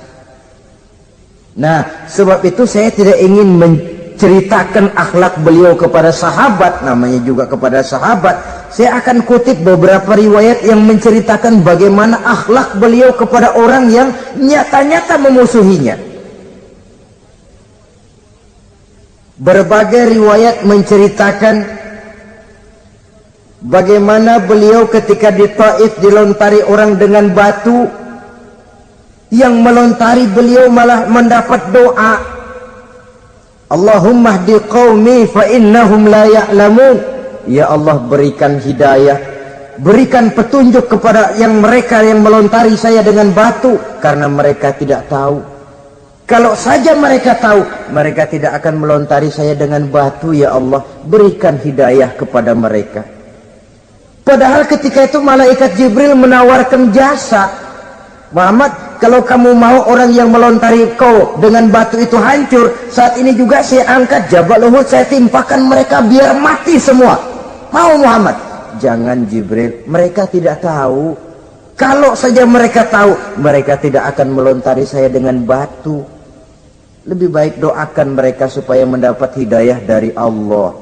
Nah, sebab itu saya tidak ingin menceritakan akhlak beliau kepada sahabat, namanya juga kepada sahabat. Saya akan kutip beberapa riwayat yang menceritakan bagaimana akhlak beliau kepada orang yang nyata-nyata memusuhinya. Berbagai riwayat menceritakan bagaimana beliau ketika di Taif dilontari orang dengan batu, yang melontari beliau malah mendapat doa, Allahumma hdi qaumi fa innahum la ya'lamun. Ya Allah, berikan hidayah, berikan petunjuk kepada yang mereka yang melontari saya dengan batu, karena mereka tidak tahu. Kalau saja mereka tahu, mereka tidak akan melontari saya dengan batu. Ya Allah, berikan hidayah kepada mereka. Padahal ketika itu malaikat Jibril menawarkan jasa, Muhammad, kalau kamu mau orang yang melontari kau dengan batu itu hancur, saat ini juga saya angkat Jabal Uhud, saya timpakan mereka biar mati semua. Mau Muhammad? Jangan Jibril, mereka tidak tahu. Kalau saja mereka tahu, mereka tidak akan melontari saya dengan batu. Lebih baik doakan mereka supaya mendapat hidayah dari Allah.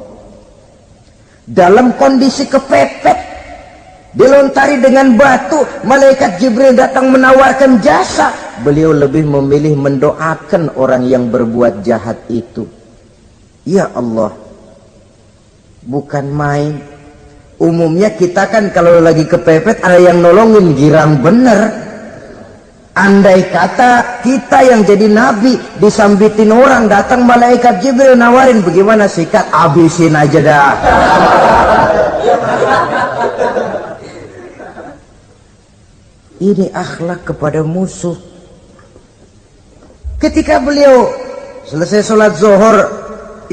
Dalam kondisi kepepet, dilontari dengan batu, malaikat Jibril datang menawarkan jasa. Beliau lebih memilih mendoakan orang yang berbuat jahat itu. Ya Allah, bukan main. Umumnya kita kan kalau lagi kepepet ada yang nolongin, girang bener. Andai kata kita yang jadi nabi, disambitin orang, datang malaikat Jibril nawarin, bagaimana sikat? Abisin aja dah. Ini akhlak kepada musuh. Ketika beliau selesai sholat zuhur,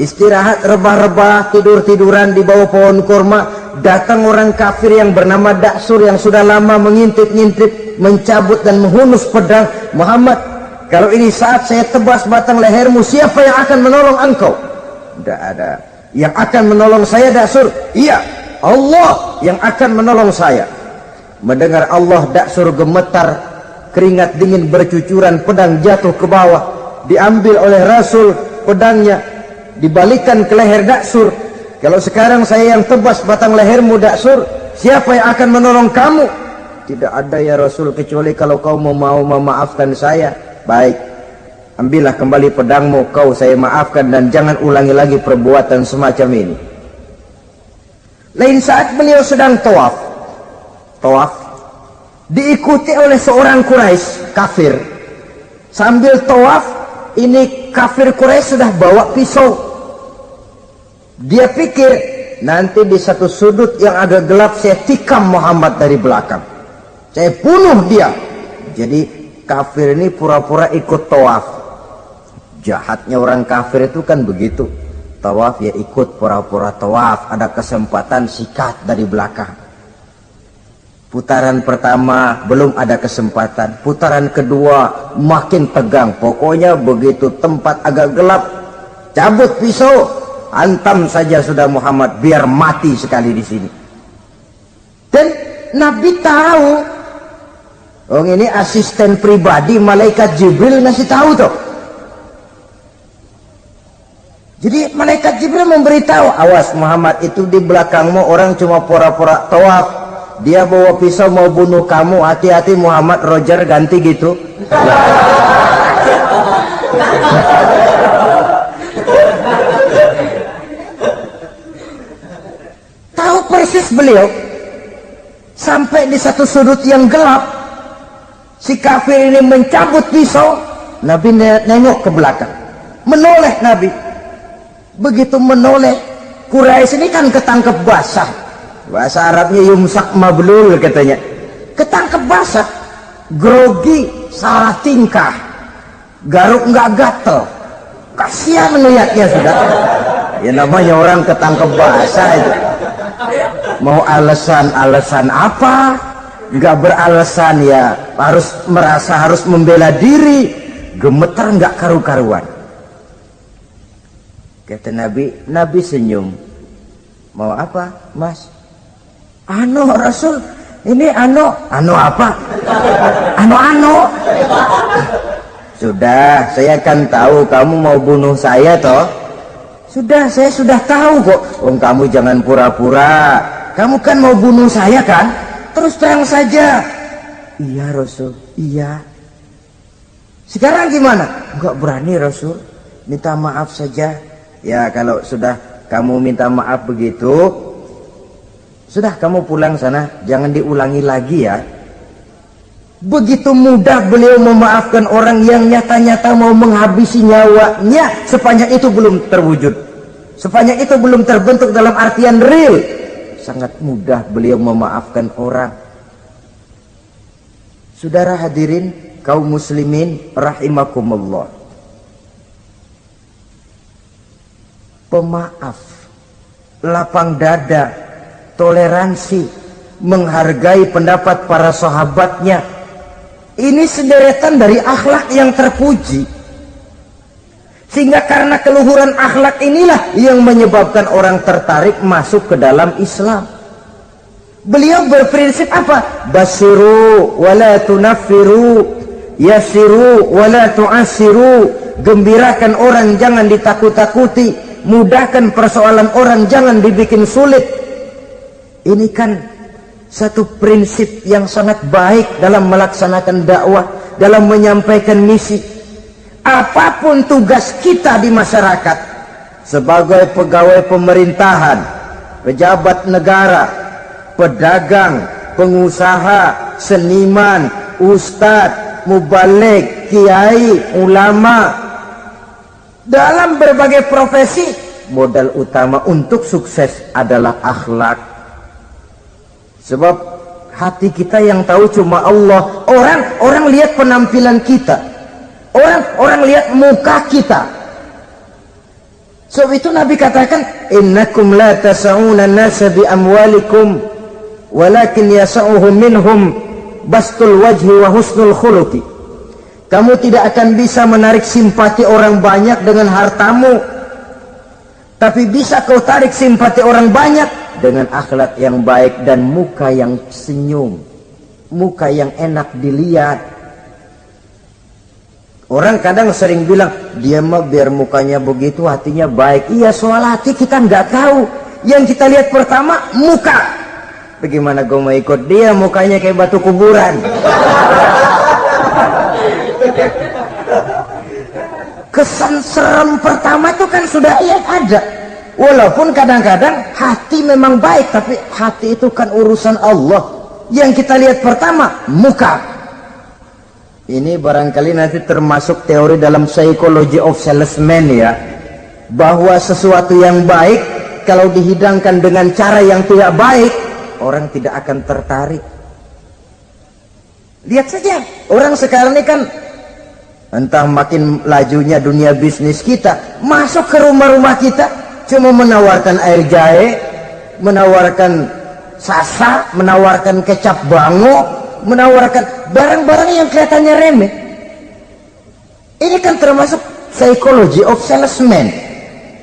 istirahat, rebah-rebah, tidur-tiduran di bawah pohon kurma, datang orang kafir yang bernama Daksur yang sudah lama mengintip-ngintip, mencabut dan menghunus pedang. Muhammad, kalau ini saat saya tebas batang lehermu, siapa yang akan menolong engkau? Tidak ada. Yang akan menolong saya Daksur? Iya, Allah yang akan menolong saya. Mendengar Allah, Daksur gemetar, keringat dingin bercucuran, pedang jatuh ke bawah, diambil oleh Rasul pedangnya, dibalikan ke leher Daksur. Kalau sekarang saya yang tebas batang lehermu Daksur, siapa yang akan menolong kamu? Tidak ada ya Rasul, kecuali kalau kau mau memaafkan saya. Baik, ambillah kembali pedangmu, kau saya maafkan, dan jangan ulangi lagi perbuatan semacam ini. Lain saat beliau sedang tawaf, diikuti oleh seorang Quraisy kafir. Sambil tawaf, ini kafir Quraisy sudah bawa pisau. Dia pikir nanti di satu sudut yang agak gelap saya tikam Muhammad dari belakang, saya bunuh dia. Jadi kafir ini pura-pura ikut tawaf. Jahatnya orang kafir itu kan begitu, tawaf ya ikut pura-pura tawaf, ada kesempatan sikat dari belakang. Putaran pertama belum ada kesempatan, putaran kedua makin tegang. Pokoknya begitu tempat agak gelap, cabut pisau, hantam saja sudah Muhammad, biar mati sekali di sini. Dan Nabi tahu, oh ini asisten pribadi malaikat Jibril ngasih tahu tuh. Jadi malaikat Jibril memberitahu, awas Muhammad, itu di belakangmu orang cuma pura-pura tawaf. Dia bawa pisau mau bunuh kamu, hati-hati Muhammad, Roger ganti gitu. Tahu persis beliau. Sampai di satu sudut yang gelap, si kafir ini mencabut pisau. Nabi nengok ke belakang, menoleh Nabi. Begitu menoleh, Quraisy ini kan ketangkep basah. Bahasa Arabnya yumsak mablul katanya, ketangkep basah, grogi, salah tingkah, garuk nggak gatel, kasihan melihatnya sudah. Ya namanya orang ketangkep basah itu, mau alasan apa? Nggak beralasan ya, harus merasa harus membela diri, gemetar nggak karu-karuan. Kata Nabi senyum. Mau apa, Mas? Anu Rasul, ini anu apa? Anu. Sudah, saya kan tahu kamu mau bunuh saya toh. Sudah, saya sudah tahu kok. Kamu jangan pura-pura. Kamu kan mau bunuh saya kan? Terus terang saja. Iya Rasul, iya. Sekarang gimana? Enggak berani Rasul. Minta maaf saja. Ya kalau sudah kamu minta maaf begitu, sudah kamu pulang sana. Jangan diulangi lagi ya. Begitu mudah beliau memaafkan orang yang nyata-nyata mau menghabisi nyawanya. Sepanjang itu belum terwujud, sepanjang itu belum terbentuk dalam artian real, sangat mudah beliau memaafkan orang. Saudara hadirin kaum muslimin rahimakumullah, pemaaf, lapang dada, toleransi, menghargai pendapat para sahabatnya, ini sederetan dari akhlak yang terpuji. Sehingga karena keluhuran akhlak inilah yang menyebabkan orang tertarik masuk ke dalam Islam. Beliau berprinsip apa? Basiru wala tunaffiru, yasiru wala tu'assiru. Gembirakan orang, jangan ditakut-takuti. Mudahkan persoalan orang, jangan dibikin sulit. Ini kan satu prinsip yang sangat baik dalam melaksanakan dakwah, dalam menyampaikan misi. Apapun tugas kita di masyarakat, sebagai pegawai pemerintahan, pejabat negara, pedagang, pengusaha, seniman, ustadz, mubaligh, kiai, ulama, dalam berbagai profesi, modal utama untuk sukses adalah akhlak. Sebab hati kita yang tahu cuma Allah. Orang lihat penampilan kita, orang lihat muka kita. Sebab itu Nabi katakan, innakum la tas'una an-nasa bi amwalikum walakin yas'uhum minhum bastul wajhi wa husnul khuluqi. Kamu tidak akan bisa menarik simpati orang banyak dengan hartamu, tapi bisa kau tarik simpati orang banyak dengan akhlak yang baik dan muka yang senyum, muka yang enak dilihat. Orang kadang sering bilang, dia mah biar mukanya begitu hatinya baik. Iya, soal hati kita nggak tahu. Yang kita lihat pertama muka. Bagaimana gue mau ikut dia mukanya kayak batu kuburan? Kesan serem pertama itu kan sudah ada. Walaupun kadang-kadang hati memang baik, tapi hati itu kan urusan Allah. Yang kita lihat pertama muka. Ini barangkali nanti termasuk teori dalam psychology of salesman ya, bahwa sesuatu yang baik kalau dihidangkan dengan cara yang tidak baik, orang tidak akan tertarik. Lihat saja orang sekarang ini kan, entah makin lajunya dunia bisnis kita, masuk ke rumah-rumah kita cuma menawarkan air jahe, menawarkan sasa, menawarkan kecap bango, menawarkan barang-barang yang kelihatannya remeh. Ini kan termasuk psychology of salesman.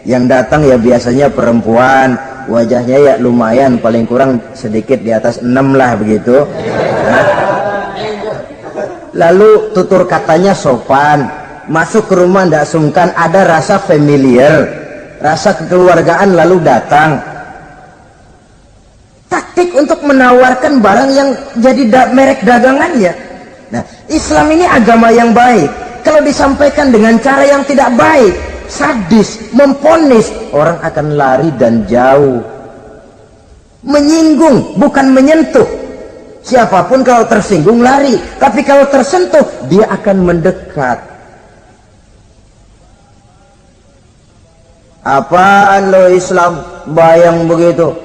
Yang datang ya biasanya perempuan, wajahnya ya lumayan, paling kurang sedikit di atas 6 lah begitu. Nah, lalu tutur katanya sopan, masuk ke rumah tidak sungkan, ada rasa familiar, rasa kekeluargaan, lalu datang. Taktik untuk menawarkan barang yang jadi merek dagangannya. Nah, Islam ini agama yang baik. Kalau disampaikan dengan cara yang tidak baik, sadis, memponis, orang akan lari dan jauh. Menyinggung, bukan menyentuh. Siapapun kalau tersinggung lari, tapi kalau tersentuh dia akan mendekat. Apaan lo Islam bayang begitu?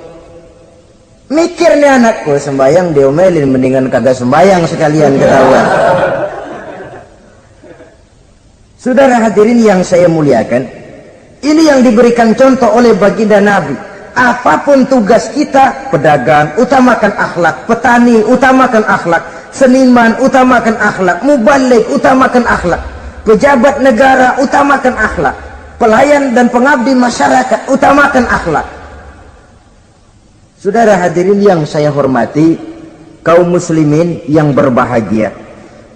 Mikir nih anakku, sembayang diomelin, mendingan kagak sembayang sekalian ketahuan. Saudara hadirin yang saya muliakan, ini yang diberikan contoh oleh baginda Nabi. Apapun tugas kita, pedagang utamakan akhlak, petani utamakan akhlak, seniman utamakan akhlak, mubaligh utamakan akhlak, pejabat negara utamakan akhlak. pelayan dan pengabdi masyarakat, utamakan akhlak. Saudara hadirin yang saya hormati, kaum muslimin yang berbahagia.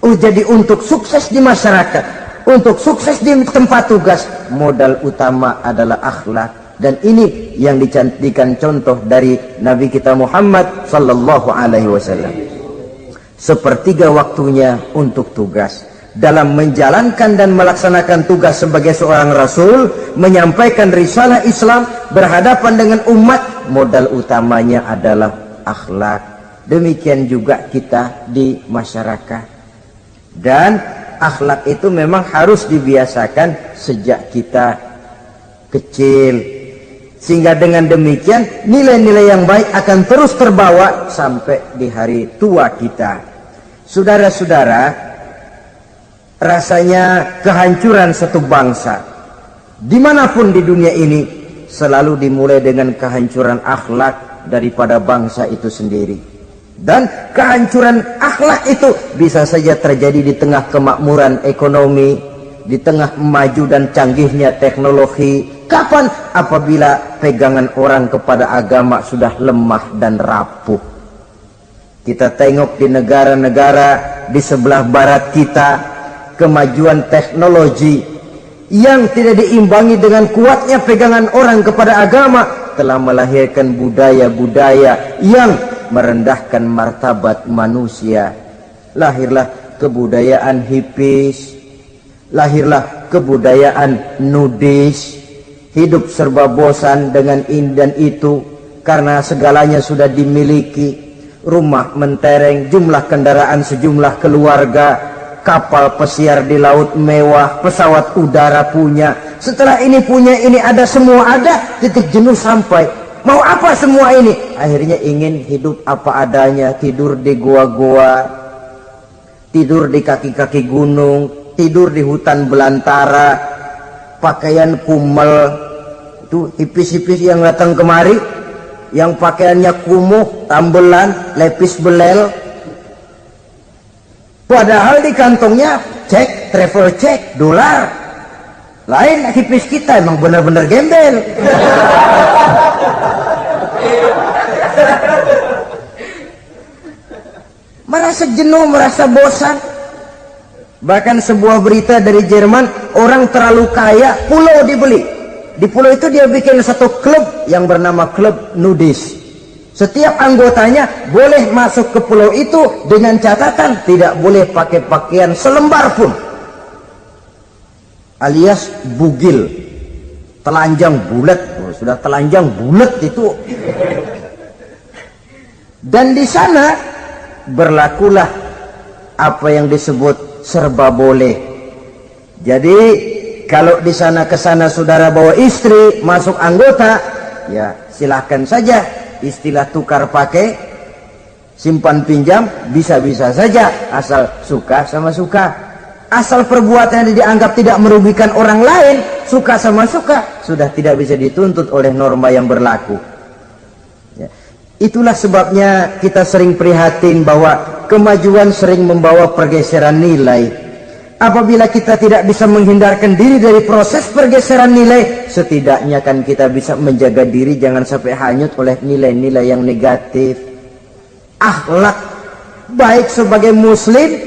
Jadi untuk sukses di masyarakat, untuk sukses di tempat tugas, modal utama adalah akhlak. Dan ini yang dicantikan contoh dari Nabi kita Muhammad sallallahu alaihi wasallam. Sepertiga waktunya untuk tugas. Dalam menjalankan dan melaksanakan tugas sebagai seorang rasul, menyampaikan risalah Islam, berhadapan dengan umat, modal utamanya adalah akhlak. Demikian juga kita di masyarakat. Dan akhlak itu memang harus dibiasakan sejak kita kecil. Sehingga dengan demikian nilai-nilai yang baik akan terus terbawa sampai di hari tua kita. Saudara-saudara, rasanya kehancuran satu bangsa dimanapun di dunia ini selalu dimulai dengan kehancuran akhlak daripada bangsa itu sendiri. Dan kehancuran akhlak itu bisa saja terjadi di tengah kemakmuran ekonomi, di tengah maju dan canggihnya teknologi. Kapan? Apabila pegangan orang kepada agama sudah lemah dan rapuh. Kita tengok di negara-negara di sebelah barat kita, kemajuan teknologi yang tidak diimbangi dengan kuatnya pegangan orang kepada agama telah melahirkan budaya-budaya yang merendahkan martabat manusia. Lahirlah kebudayaan hippies, lahirlah kebudayaan nudis, hidup serba bosan dengan ini dan itu karena segalanya sudah dimiliki. Rumah mentereng, jumlah kendaraan sejumlah keluarga, kapal pesiar di laut mewah, pesawat udara punya. Setelah ini punya, ini ada, semua ada, titik jenuh sampai. Mau apa semua ini? Akhirnya ingin hidup apa adanya, tidur di goa-goa, tidur di kaki-kaki gunung, tidur di hutan belantara, pakaian kumel. Itu hipis-hipis yang datang kemari, yang pakaiannya kumuh, tambelan, lepis belel. Padahal di kantongnya cek, travel cek, dolar. Lain hipis kita, emang benar-benar gembel. Merasa jenuh, merasa bosan. Bahkan sebuah berita dari Jerman, orang terlalu kaya, pulau dibeli. Di pulau itu dia bikin satu klub yang bernama klub nudis. Setiap anggotanya boleh masuk ke pulau itu dengan catatan tidak boleh pakai pakaian selembar pun, alias bugil, telanjang bulat. Sudah telanjang bulat itu. Dan di sana berlakulah apa yang disebut serba boleh. Jadi kalau di sana ke sana saudara bawa istri, masuk anggota, ya silahkan saja. Istilah tukar pakai, simpan pinjam, bisa-bisa saja. Asal suka sama suka. Asal perbuatannya dianggap tidak merugikan orang lain, suka sama suka, sudah tidak bisa dituntut oleh norma yang berlaku. Ya. Itulah sebabnya kita sering prihatin bahwa kemajuan sering membawa pergeseran nilai. Apabila kita tidak bisa menghindarkan diri dari proses pergeseran nilai, setidaknya kan kita bisa menjaga diri jangan sampai hanyut oleh nilai-nilai yang negatif. Akhlak, baik sebagai muslim,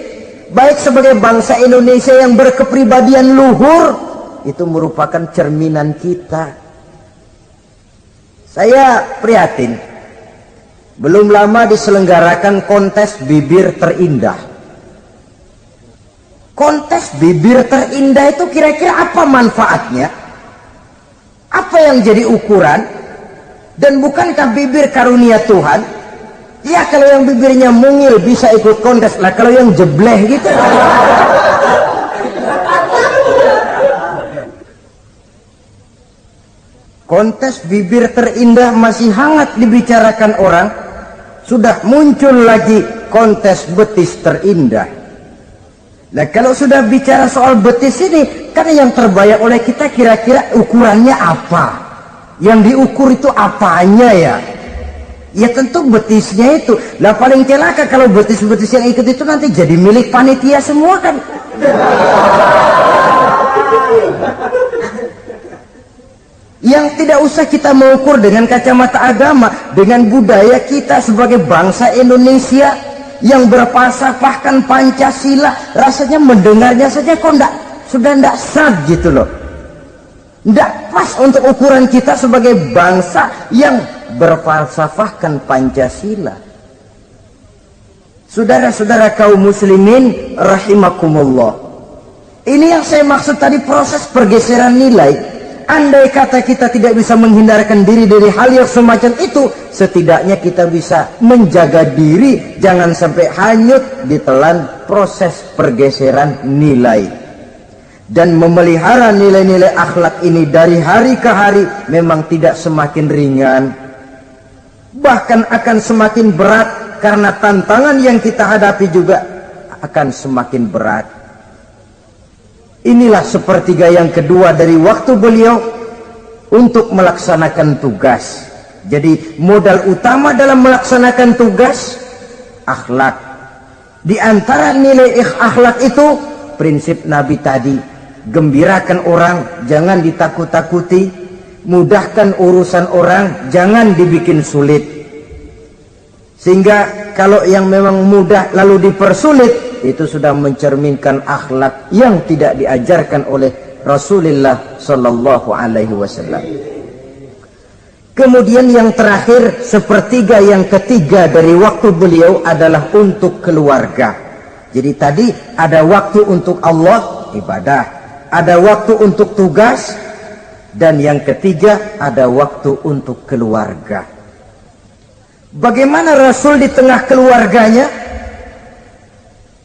baik sebagai bangsa Indonesia yang berkepribadian luhur, itu merupakan cerminan kita. Saya prihatin, belum lama diselenggarakan kontes bibir terindah. Kontes bibir terindah itu kira-kira apa manfaatnya? Apa yang jadi ukuran? Dan bukankah bibir karunia Tuhan? Ya kalau yang bibirnya mungil bisa ikut kontes lah, kalau yang jebleh gitu. Kontes bibir terindah masih hangat dibicarakan orang. Sudah muncul lagi kontes betis terindah. Nah kalau sudah bicara soal betis ini, kan yang terbayang oleh kita kira-kira ukurannya apa? Yang diukur itu apanya ya? Ya tentu betisnya itu. Nah paling celaka kalau betis-betis yang ikut itu nanti jadi milik panitia semua kan. Yang tidak usah kita mengukur dengan kacamata agama, dengan budaya kita sebagai bangsa Indonesia yang berfalsafahkan Pancasila, rasanya mendengarnya saja kok sudah tidak sad gitu loh. Tidak pas untuk ukuran kita sebagai bangsa yang berfalsafahkan Pancasila. Saudara-saudara kaum muslimin rahimakumullah. Ini yang saya maksud tadi, proses pergeseran nilai. Andai kata kita tidak bisa menghindarkan diri dari hal yang semacam itu, setidaknya kita bisa menjaga diri jangan sampai hanyut ditelan proses pergeseran nilai. Dan memelihara nilai-nilai akhlak ini dari hari ke hari memang tidak semakin ringan, bahkan akan semakin berat, karena tantangan yang kita hadapi juga akan semakin berat. Inilah sepertiga yang kedua dari waktu beliau untuk melaksanakan tugas. Jadi modal utama dalam melaksanakan tugas akhlak. Di antara nilai akhlak itu prinsip Nabi tadi, gembirakan orang, jangan ditakut-takuti, mudahkan urusan orang, jangan dibikin sulit. Sehingga kalau yang memang mudah lalu dipersulit, itu sudah mencerminkan akhlak yang tidak diajarkan oleh Rasulullah Sallallahu Alaihi Wasallam. Kemudian yang terakhir, sepertiga yang ketiga dari waktu beliau adalah untuk keluarga. Jadi tadi ada waktu untuk Allah, ibadah, ada waktu untuk tugas, dan yang ketiga ada waktu untuk keluarga. Bagaimana Rasul di tengah keluarganya?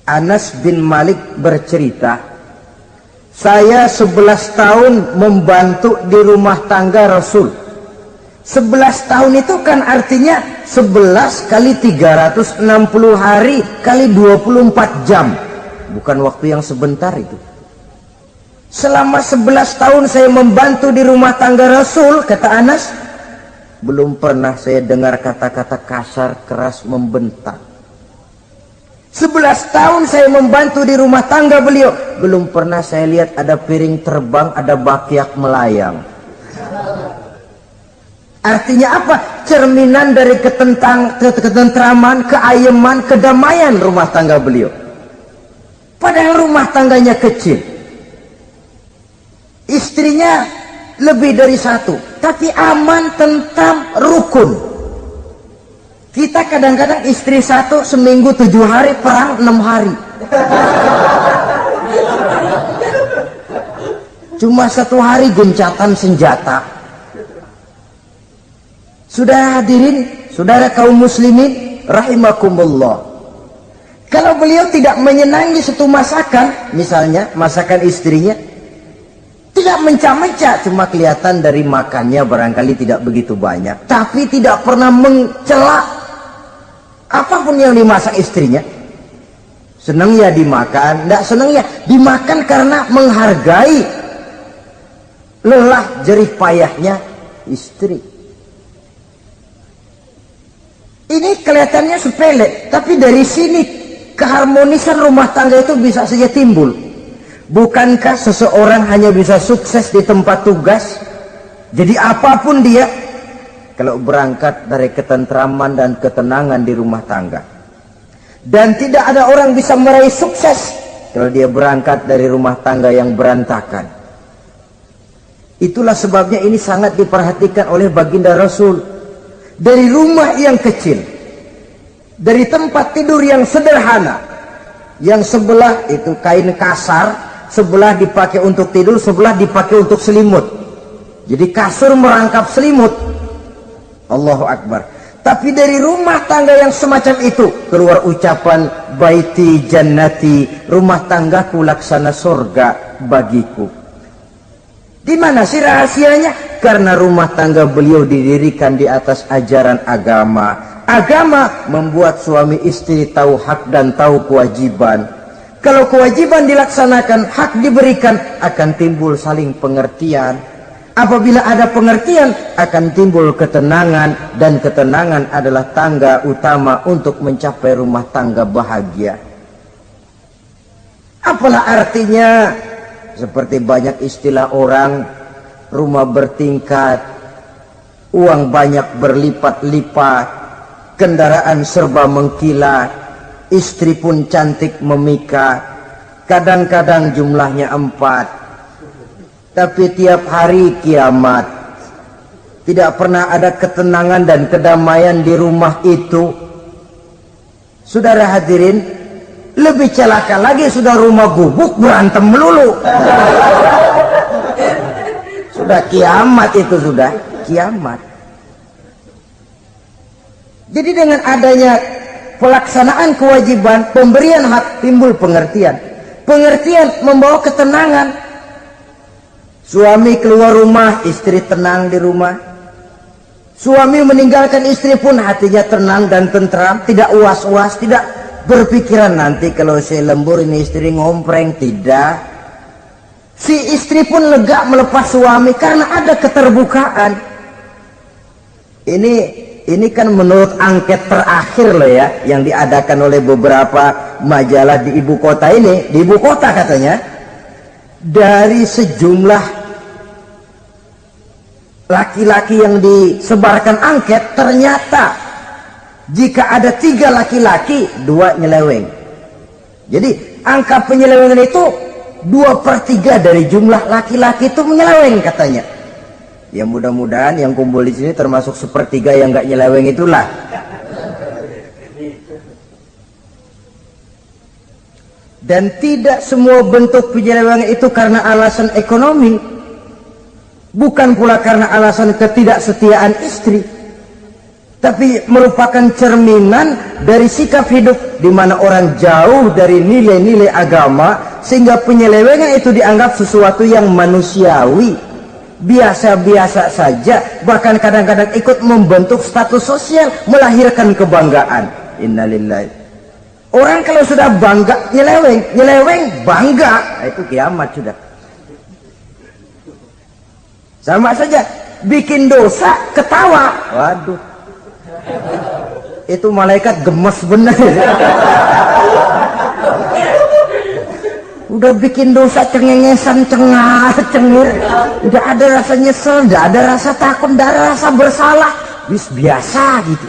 Anas bin Malik bercerita, saya 11 tahun membantu di rumah tangga Rasul. 11 tahun itu kan artinya 11 kali 360 hari kali 24 jam. Bukan waktu yang sebentar itu. Selama 11 tahun saya membantu di rumah tangga Rasul, kata Anas, belum pernah saya dengar kata-kata kasar, keras, membentak. 11 tahun saya membantu di rumah tangga beliau, belum pernah saya lihat ada piring terbang, ada bakyak melayang. Artinya apa? Cerminan dari ketentraman, keayeman, kedamaian rumah tangga beliau. Padahal rumah tangganya kecil, istrinya lebih dari satu, tapi aman, tentram, rukun. Kita kadang-kadang istri satu seminggu 7 hari, perang 6 hari. Cuma 1 hari gencatan senjata. Sudah hadirin, saudara kaum muslimin rahimakumullah. Kalau beliau tidak menyenangi satu masakan, misalnya masakan istrinya, tidak mencah-mencah, cuma kelihatan dari makannya barangkali tidak begitu banyak, tapi tidak pernah mencela apapun yang dimasak istrinya. Senang ya dimakan, tidak senang ya dimakan karena menghargai lelah jerih payahnya istri. Ini kelihatannya sepele, tapi dari sini keharmonisan rumah tangga itu bisa saja timbul. Bukankah seseorang hanya bisa sukses di tempat tugas? Jadi apapun dia, kalau berangkat dari ketentraman dan ketenangan di rumah tangga. Dan tidak ada orang bisa meraih sukses kalau dia berangkat dari rumah tangga yang berantakan. Itulah sebabnya ini sangat diperhatikan oleh baginda Rasul. Dari rumah yang kecil, dari tempat tidur yang sederhana, yang sebelah itu kain kasar, sebelah dipakai untuk tidur, sebelah dipakai untuk selimut. Jadi kasur merangkap selimut. Allahu Akbar. Tapi dari rumah tangga yang semacam itu keluar ucapan baiti jannati, rumah tanggaku laksana surga bagiku. Di mana sih rahasianya? Karena rumah tangga beliau didirikan di atas ajaran agama. Agama membuat suami istri tahu hak dan tahu kewajiban. Kalau kewajiban dilaksanakan, hak diberikan, akan timbul saling pengertian. Apabila ada pengertian, akan timbul ketenangan, dan ketenangan adalah tangga utama untuk mencapai rumah tangga bahagia. Apalah artinya? Seperti banyak istilah orang, rumah bertingkat, uang banyak berlipat-lipat, kendaraan serba mengkilat, istri pun cantik memikat, kadang-kadang jumlahnya 4. Tapi tiap hari kiamat, tidak pernah ada ketenangan dan kedamaian di rumah itu. Saudara hadirin, lebih celaka lagi sudah rumah gubuk berantem melulu. Sudah kiamat itu, sudah kiamat. Jadi dengan adanya pelaksanaan kewajiban, pemberian hak, timbul pengertian. Pengertian membawa ketenangan. Suami keluar rumah, istri tenang di rumah. Suami meninggalkan istri pun hatinya tenang dan tentram, tidak was-was, tidak berpikiran nanti kalau saya lembur ini istri ngompreng, tidak. Si istri pun lega melepas suami karena ada keterbukaan. Ini kan menurut angket terakhir loh ya, yang diadakan oleh beberapa majalah di ibu kota ini. Di ibu kota katanya, dari sejumlah laki-laki yang disebarkan angket, ternyata jika ada 3 laki-laki, 2 nyeleweng. Jadi angka penyelewengan itu 2/3 dari jumlah laki-laki itu menyeleweng katanya. Ya mudah-mudahan yang kumpul di sini termasuk 1/3 yang nggak nyeleweng itulah. Dan tidak semua bentuk penyelewengan itu karena alasan ekonomi. Bukan pula karena alasan ketidaksetiaan istri, tapi merupakan cerminan dari sikap hidup di mana orang jauh dari nilai-nilai agama, sehingga penyelewengan itu dianggap sesuatu yang manusiawi, biasa-biasa saja, bahkan kadang-kadang ikut membentuk status sosial, melahirkan kebanggaan. Innalillahi. Orang kalau sudah bangga nyeleweng bangga, itu kiamat sudah. Sama saja, bikin dosa ketawa, waduh, itu malaikat gemes bener. Udah bikin dosa cengengesan, cengar cengir, udah ada rasa nyesel, udah ada rasa takut, udah ada rasa bersalah, biasa gitu.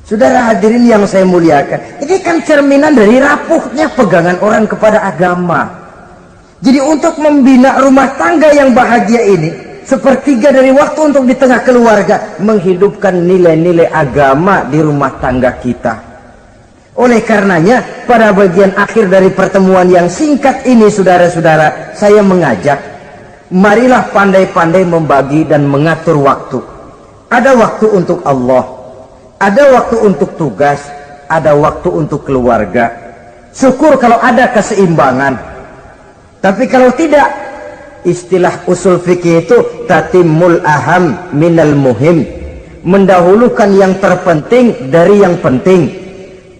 Saudara hadirin yang saya muliakan, ini kan cerminan dari rapuhnya pegangan orang kepada agama. Jadi untuk membina rumah tangga yang bahagia ini, 1/3 dari waktu untuk di tengah keluarga, menghidupkan nilai-nilai agama di rumah tangga kita. Oleh karenanya, pada bagian akhir dari pertemuan yang singkat ini, saudara-saudara, saya mengajak, marilah pandai-pandai membagi dan mengatur waktu. Ada waktu untuk Allah, ada waktu untuk tugas, ada waktu untuk keluarga. Syukur kalau ada keseimbangan. Tapi kalau tidak, istilah usul fikih itu tatimul aham minal muhim, mendahulukan yang terpenting dari yang penting.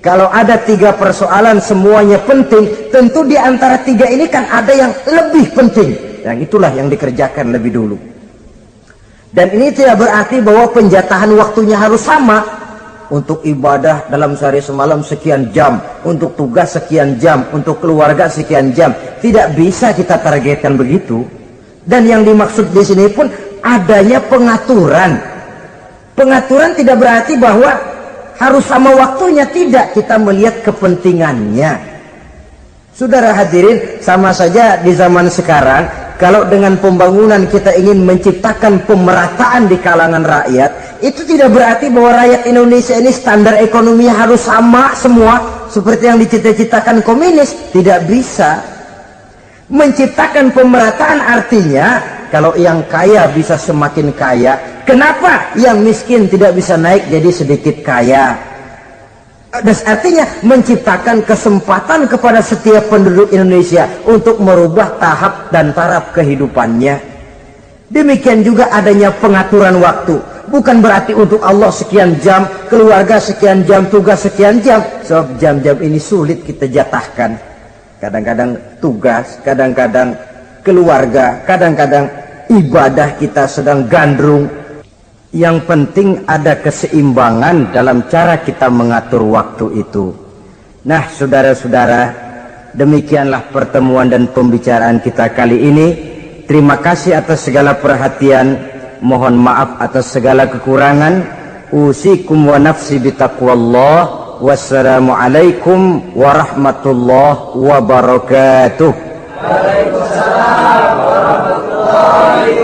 Kalau ada 3 persoalan semuanya penting, tentu di antara 3 ini kan ada yang lebih penting, yang itulah yang dikerjakan lebih dulu. Dan ini tidak berarti bahwa penjatahan waktunya harus sama. Untuk ibadah dalam sehari semalam sekian jam, untuk tugas sekian jam, untuk keluarga sekian jam. Tidak bisa kita targetkan begitu. Dan yang dimaksud di sini pun adanya pengaturan. Pengaturan tidak berarti bahwa harus sama waktunya, tidak. Kita melihat kepentingannya. Saudara hadirin, sama saja di zaman sekarang, kalau dengan pembangunan kita ingin menciptakan pemerataan di kalangan rakyat, itu tidak berarti bahwa rakyat Indonesia ini standar ekonominya harus sama semua seperti yang dicita-citakan komunis. Tidak bisa. Menciptakan pemerataan artinya kalau yang kaya bisa semakin kaya, kenapa yang miskin tidak bisa naik jadi sedikit kaya? Dan artinya menciptakan kesempatan kepada setiap penduduk Indonesia untuk merubah tahap dan taraf kehidupannya. Demikian juga adanya pengaturan waktu. Bukan berarti untuk Allah sekian jam, keluarga sekian jam, tugas sekian jam. Sebab jam-jam ini sulit kita jatahkan. Kadang-kadang tugas, kadang-kadang keluarga, kadang-kadang ibadah kita sedang gandrung. Yang penting ada keseimbangan dalam cara kita mengatur waktu itu. Nah, saudara-saudara, demikianlah pertemuan dan pembicaraan kita kali ini. Terima kasih atas segala perhatian. Mohon maaf atas segala kekurangan. Usikum wa nafsi bitaqwallah. Wassalamualaikum warahmatullahi wabarakatuh. Waalaikumsalam warahmatullahi